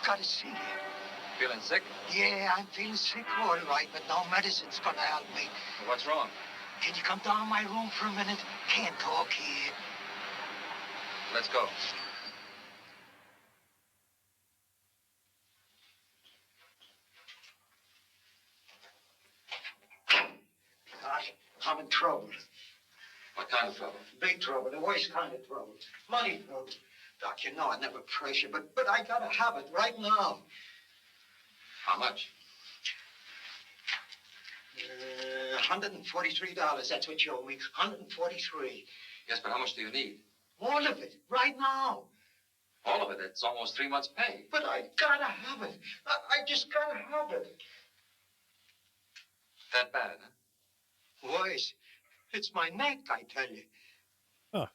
Gotta see you. Feeling sick? Yeah, I'm feeling sick, all right, but no medicine's gonna help me. Well, what's wrong? Can you come down my room for a minute? Can't talk here. Let's go. Doc, I'm in trouble. What kind of trouble? Big trouble, the worst kind of trouble. Money trouble. Doc, you know I never pressure, but I gotta have it right now. How much? $143, that's what you owe me. 143. Yes, but how much do you need? All of it, right now. All of it. It's almost 3 months' pay. But I gotta have it. I just gotta have it. That bad, huh? Boys, it's my neck, I tell you. Huh.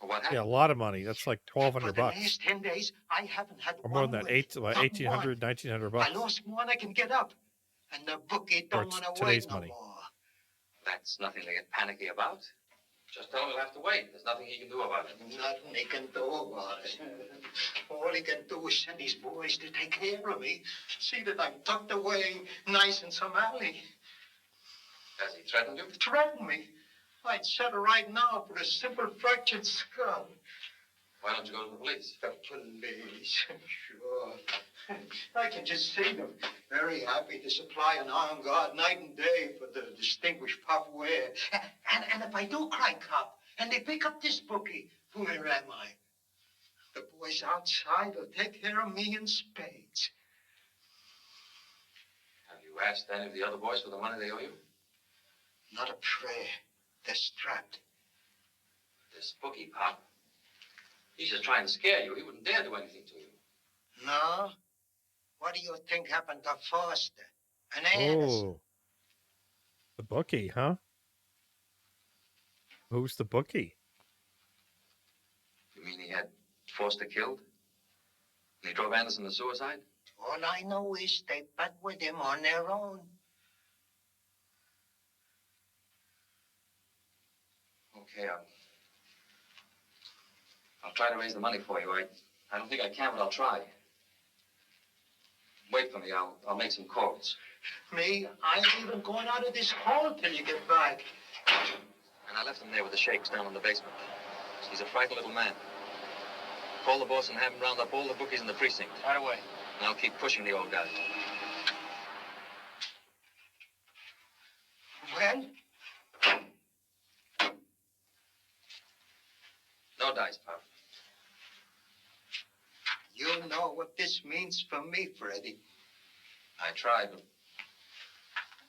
Well, what Yeah, a happened? lot of money. That's like For $1,200 the bucks. last 10 days, I haven't had Or more one than that. win. About Not 1,800, one. 1,900 I bucks. lost one, I can get up. And the bookie Or don't it's want to today's wait no money. more. That's nothing to get panicky about. Just tell him he'll have to wait. There's nothing he can do about it. Nothing he can do about it. All he can do is send his boys to take care of me. See that I'm tucked away nice in some alley. Has he threatened you? Threaten me. I'd settle right now for a simple fractured skull. Why don't you go to the police? The police, sure. I can just see them. Very happy to supply an armed guard night and day for the distinguished Pop Ware. And if I do cry cop, and they pick up this bookie, where am I? The boys outside will take care of me in spades. Have you asked any of the other boys for the money they owe you? Not a prayer. They're strapped. This bookie, Pop. He's just trying to scare you. He wouldn't dare do anything to you. No? What do you think happened to Foster? And Anderson? Oh. The bookie, huh? Who's the bookie? You mean he had Foster killed? And he drove Anderson to suicide? All I know is they bet with him on their own. Okay, I'll try to raise the money for you. I don't think I can, but I'll try. Wait for me. I'll make some calls. Me, I ain't even going out of this hall till you get back. And I left him there with the shakes down in the basement. He's a frightened little man. Call the boss and have him round up all the bookies in the precinct. Right away. And I'll keep pushing the old guy. Well, No dice, Pop. you know what this means for me, Freddie. I tried, but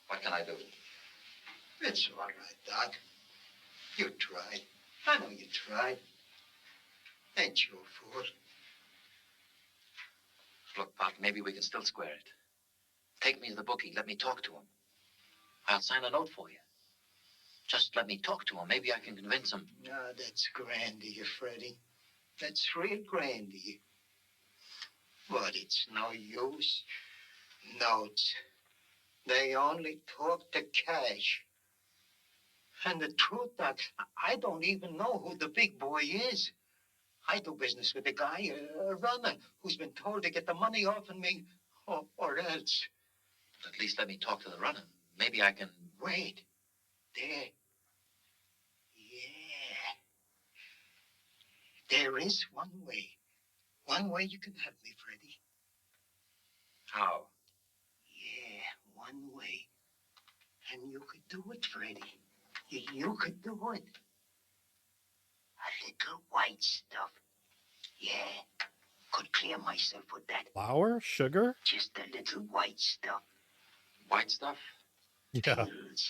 what can I do? It's all right, Doc. You tried. I know you tried. Ain't you a fool? Look, Pop, maybe we can still square it. Take me to the bookie. Let me talk to him. I'll sign a note for you. Just let me talk to him. Maybe I can convince him. No, that's grand of you, Freddie. That's real grand of you. But it's no use. Notes. They only talk to cash. And the truth, Doc, I don't even know who the big boy is. I do business with a guy, a runner, who's been told to get the money off of me, or else. At least let me talk to the runner. Maybe I can... Wait. There. Yeah. There is one way. One way you can help me, Freddie. How? Yeah, one way. And you could do it, Freddie. You could do it. A little white stuff. Yeah. Could clear myself with that. Flour? Sugar? Just a little white stuff. White stuff? Yeah. Pills.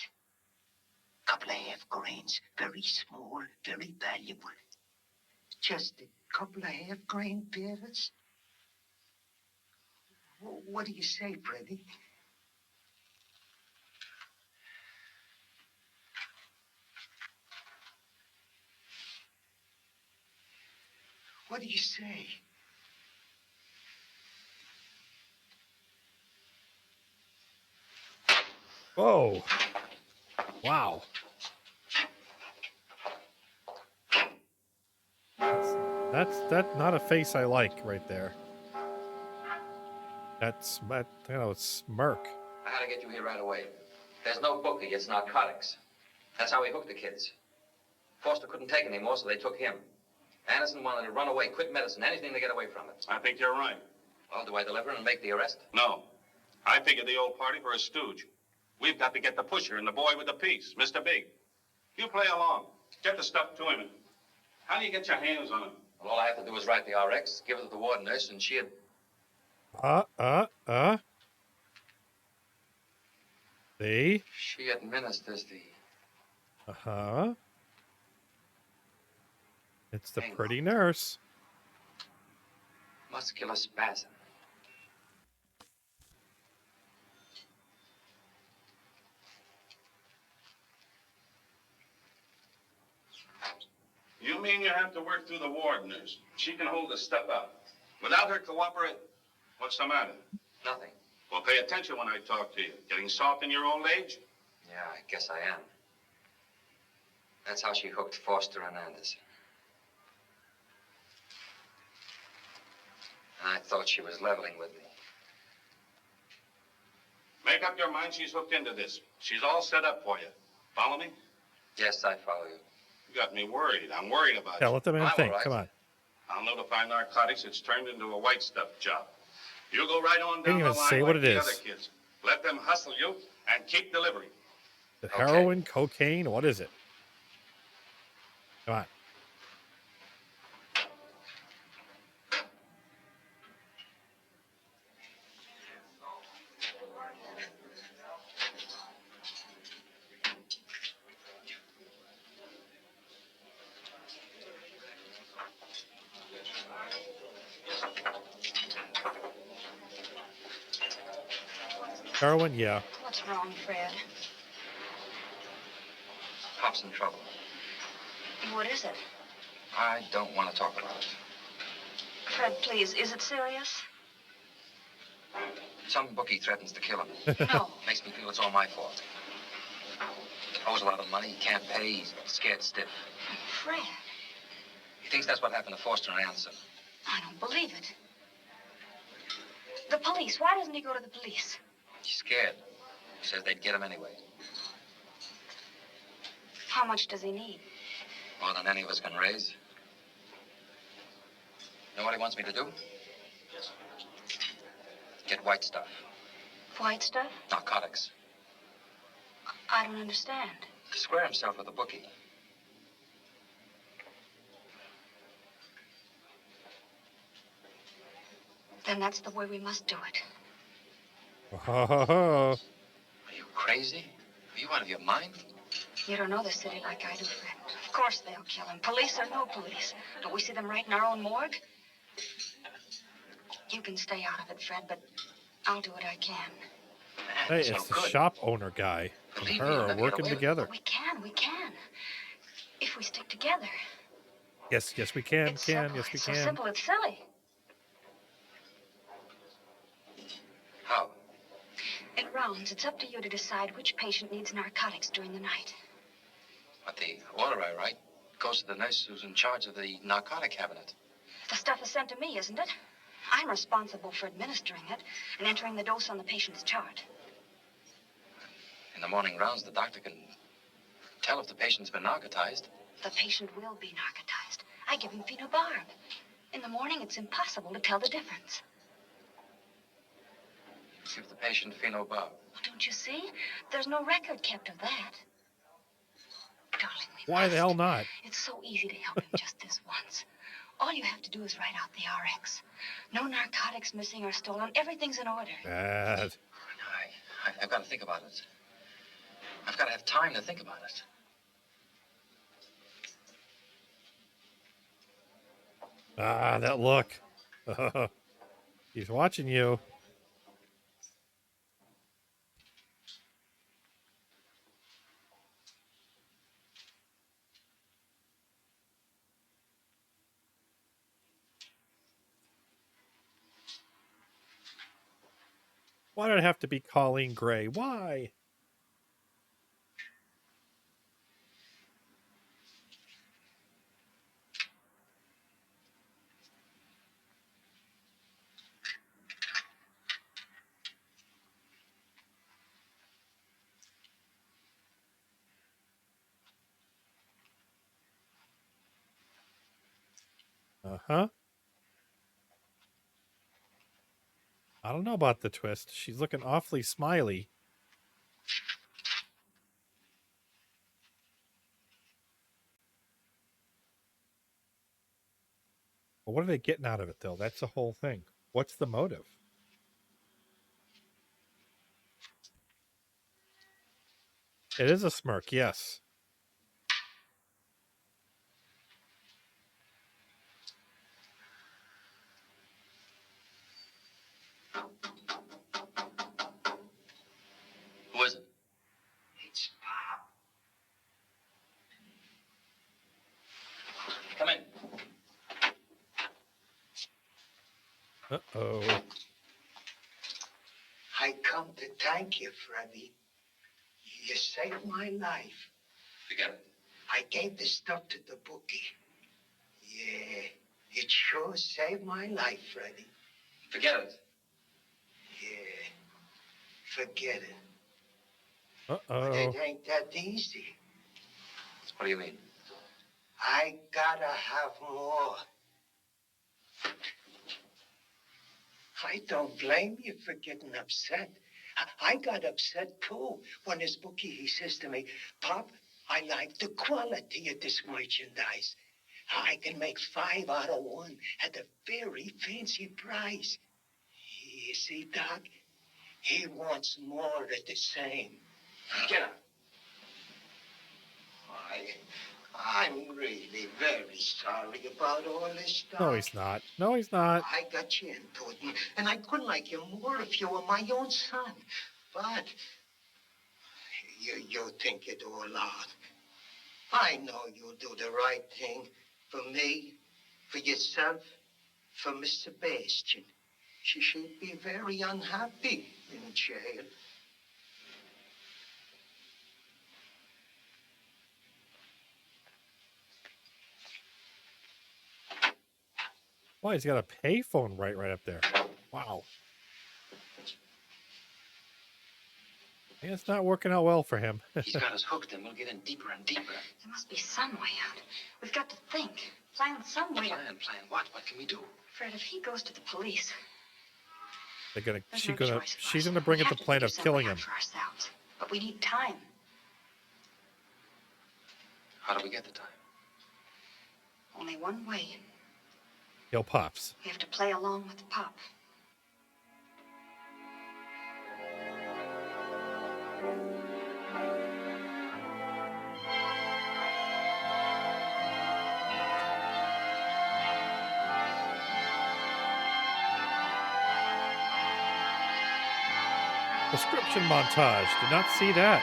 Couple of half grains. Very small, very valuable. Just a couple of half grain pills. What do you say, Freddie? What do you say? Whoa. Wow. That's not a face I like right there. That's, it's smirk. I had to get you here right away. There's no bookie, it's narcotics. That's how we hooked the kids. Foster couldn't take anymore, so they took him. Anderson wanted to run away, quit medicine, anything to get away from it. I think you're right. Well, do I deliver and make the arrest? No. I figured the old party for a stooge. We've got to get the pusher and the boy with the piece, Mr. Big. You play along. Get the stuff to him. How do you get your hands on him? Well, all I have to do is write the RX, give it to the ward nurse, and she'd... See? She administers the... Uh-huh. It's the pretty nurse. muscular spasm. You mean you have to work through the ward nurse? She can hold the stuff up. Without her cooperating, what's the matter? Nothing. Well, pay attention when I talk to you. Getting soft in your old age? Yeah, I guess I am. That's how she hooked Foster and Anderson. And I thought she was leveling with me. Make up your mind she's hooked into this. She's all set up for you. Follow me? Yes, I follow you. You got me worried. I'm worried about Yeah, you. let the man think. Come on. I'll notify narcotics it's turned into a white stuff job. You go right on Can't down the even line say like what it the is. other kids. Let them hustle you and keep delivering. The heroin, cocaine, what is it? Come on. Heroin, yeah. What's wrong, Fred? Pop's in trouble. What is it? I don't want to talk about it. Fred, please, is it serious? Some bookie threatens to kill him. No. Makes me feel it's all my fault. Owes a lot of money, he can't pay, he's scared stiff. Fred, He thinks that's what happened to Foster and Anderson. I don't believe it. The police, why doesn't he go to the police? He's scared. He says they'd get him anyway. How much does he need? More than any of us can raise. You know what he wants me to do? Get white stuff. White stuff? Narcotics. I don't understand. To square himself with the bookie. Then that's the way we must do it. Are you crazy? Are you out of your mind? You don't know the city like I do, Fred. Of course they'll kill him. Police or no police. Don't we see them right in our own morgue? You can stay out of it, Fred, but I'll do what I can. Hey, it's the shop owner guy and her are working together. We can. If we stick together. Yes, yes, we can. It's simple. Yes, we It's so can. simple, it's silly. How? It rounds. It's up to you to decide which patient needs narcotics during the night. But the order I write goes to the nurse who's in charge of the narcotic cabinet. The stuff is sent to me, isn't it? I'm responsible for administering it and entering the dose on the patient's chart. In the morning rounds, the doctor can tell if the patient's been narcotized. The patient will be narcotized. I give him phenobarb. In the morning, it's impossible to tell the difference. Give the patient phenobarb. Well, don't you see? There's no record kept of that. Darling, we Why the hell must. not? It's so easy to help him just this once. All you have to do is write out the RX. No narcotics missing or stolen. Everything's in order. Bad. I've got to think about it. I've got to have time to think about it. Ah, that look. He's watching you. Why did it have to be Colleen Gray? Why? Uh-huh. I don't know about the twist. She's looking awfully smiley. Well, what are they getting out of it, though? That's the whole thing. What's the motive? It is a smirk, yes. Who is it? It's Pop. Come in. Uh-oh. I come to thank you, Freddie. You saved my life. Forget it. I gave the stuff to the bookie. Yeah, it sure saved my life, Freddie. Forget it. Yeah, forget it. But Uh-oh. it ain't that easy. What do you mean? I gotta have more. I don't blame you for getting upset. I got upset too when this bookie, he says to me, Pop, I like the quality of this merchandise. I can make 5 out of 1 at a very fancy price. You see, Doc, he wants more of the same. Get up. I'm really very sorry about all this stuff. No, he's not. No, he's not. I got you into it, and I couldn't like you more if you were my own son. But you think it all out. I know you'll do the right thing for me, for yourself, for Miss Sebastian. She'd be very unhappy in jail. Well, he's got a payphone right up there. Wow. Yeah, it's not working out well for him. He's got us hooked, and we'll get in deeper and deeper. There must be some way out. We've got to think. Plan some way out. Plan what? What can we do? Fred, if he goes to the police, They're gonna. there's She's no gonna. choice for She's us. gonna bring We it have the to plan figure of some killing way him. out for ourselves. But we need time. How do we get the time? Only one way. Kill Pops. We have to play along with the Pop. Prescription montage. Did not see that.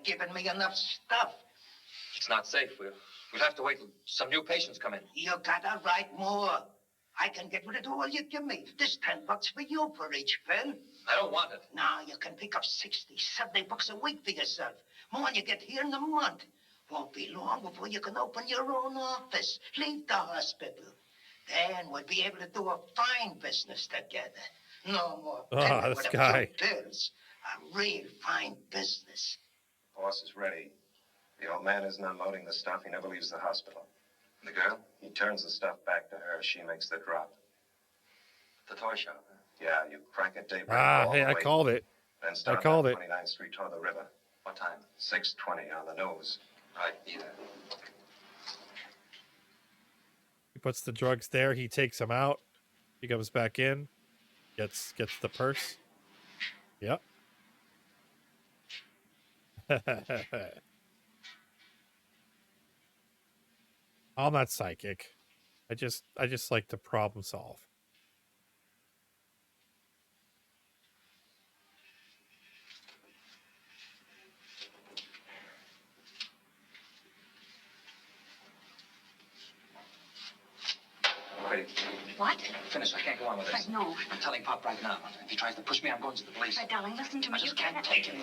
giving me enough stuff. It's not safe. We'll have to wait till some new patients come in. You gotta write more. I can get rid of all you give me. This $10 for you for each fill. I don't want it. Now you can pick up 60, 70 bucks a week for yourself. More than you get here in a month. Won't be long before you can open your own office. Leave the hospital. Then we'll be able to do a fine business together. No more Ah, with this a guy. few pills. A real fine business. Boss is ready. The old man isn't unloading the stuff. He never leaves the hospital. The girl? He turns the stuff back to her. She makes the drop. The toy shop. Yeah, you crank at daybreak. Ah, all hey, the I way. called it. Then start called down it. 29th Street toward the river. What time? 6:20 on the nose. Right, be there. He puts the drugs there. He takes them out. He comes back in. Gets the purse. Yep. I'm not psychic. I just like to problem solve. Ready? What? Finish. I can't go on with this. Fred, no. I'm telling Pop right now. If he tries to push me, I'm going to the police. Fred, darling, listen to me. I just can't take it.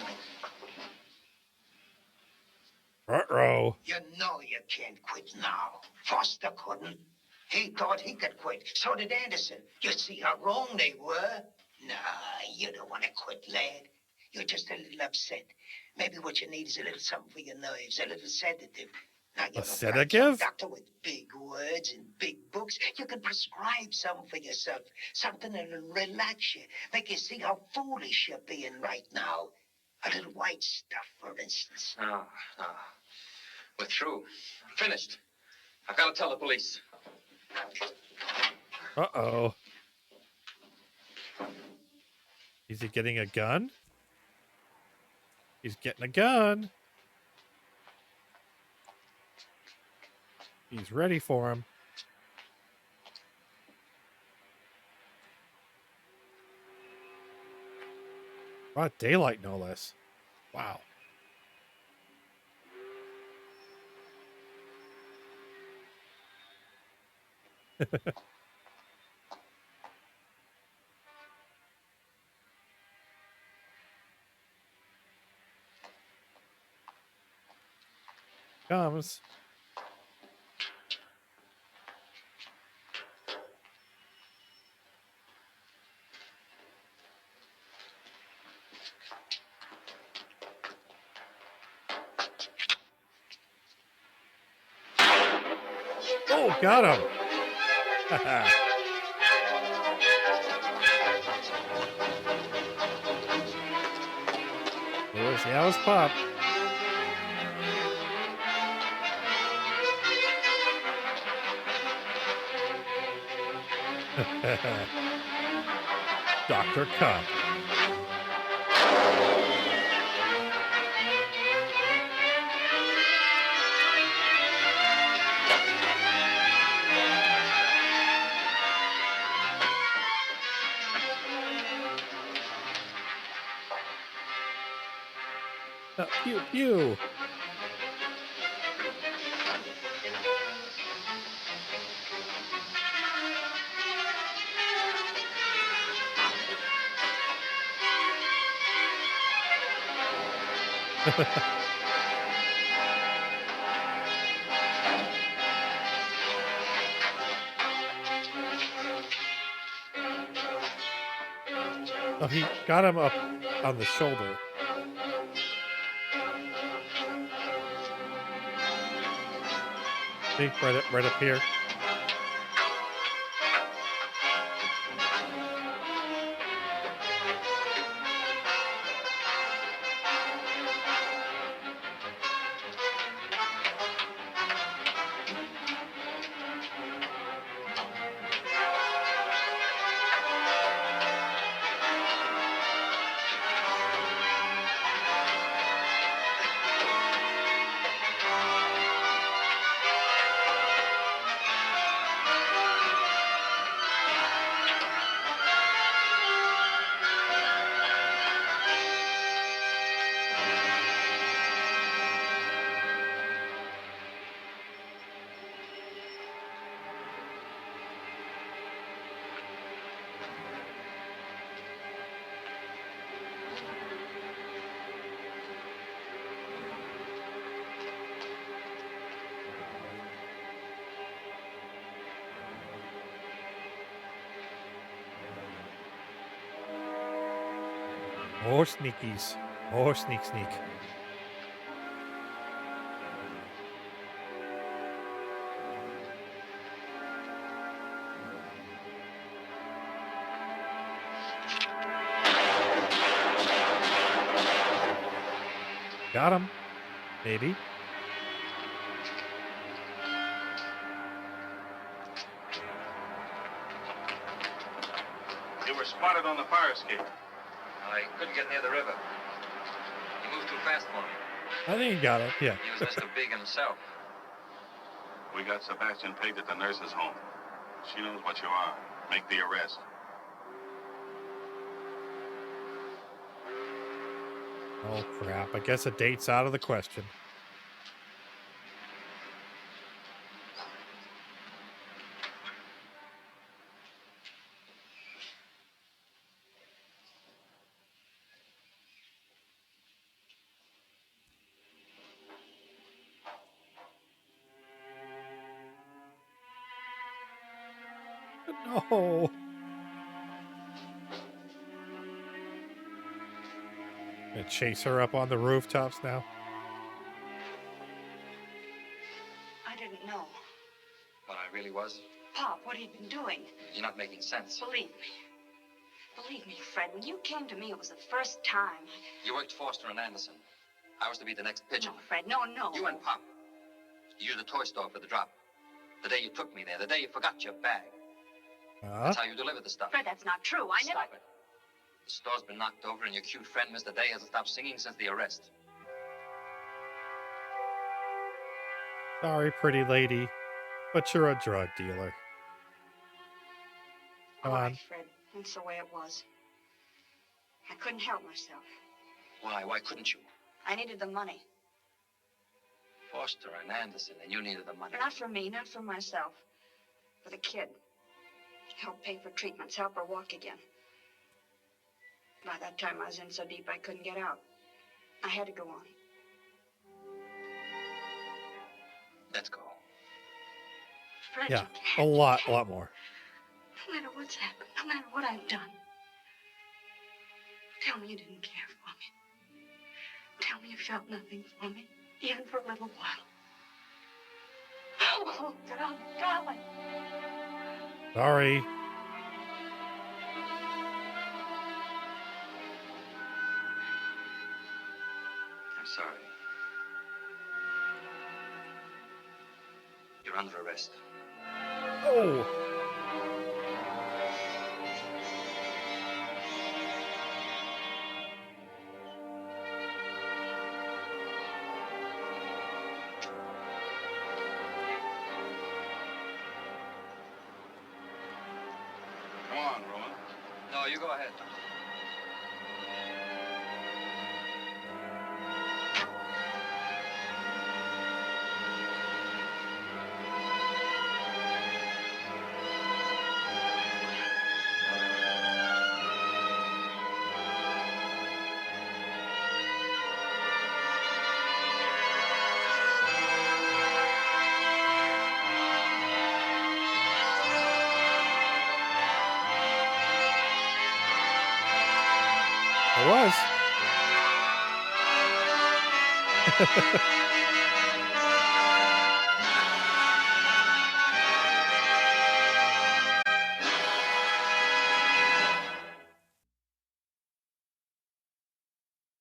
Uh-oh. You know you can't quit now. Foster couldn't. He thought he could quit. So did Anderson. You see how wrong they were? Nah, you don't want to quit, lad. You're just a little upset. Maybe what you need is a little something for your nerves, a little sedative. Now, you're A a sedative? doctor with big words and big books. You can prescribe something for yourself. Something that'll relax you. Make you see how foolish you're being right now. A little white stuff, for instance. No. We're through. I'm finished. I've got to tell the police. Uh-oh. Is he getting a gun? He's getting a gun. He's ready for him. Broad daylight, no less. Wow. Comes. Oh, got him. That was Pop. Dr. Cup. Pew, pew. Oh, he got him up on the shoulder. See, right up here. More sneakies. More sneak. Got him. Maybe. You were spotted on the fire escape. I couldn't get near the river. He moved too fast for me. I think he got it. Yeah. He was Mr. Big himself. We got Sebastian pegged at the nurse's home. She knows what you are. Make the arrest. Oh, crap. I guess a date's out of the question. No. Gonna chase her up on the rooftops now. I didn't know. What I really was? Pop, what he'd been doing. You're not making sense. Believe me. Believe me, Fred, when you came to me, it was the first time. You worked Foster and Anderson. I was to be the next pigeon. No, Fred, no. You and Pop. You used the toy store for the drop. The day you took me there, the day you forgot your bag. That's how you delivered the stuff. Fred, that's not true. I never... Stop it. The store's been knocked over and your cute friend, Mr. Day, hasn't stopped singing since the arrest. Sorry, pretty lady, but you're a drug dealer. Come All on. right, Fred, that's the way it was. I couldn't help myself. Why? Why couldn't you? I needed the money. Foster and Anderson, and you needed the money. Not for me, not for myself. For the kid. Help pay for treatments, help her walk again. By that time, I was in so deep I couldn't get out. I had to go on. Let's go. Fred, Yeah, you can't. a lot more. No matter what's happened, no matter what I've done. Tell me you didn't care for me. Tell me you felt nothing for me, even for a little while. Oh, God, darling. Sorry. I'm sorry. You're under arrest. Oh. Come on, Rowan. No, you go ahead. It was.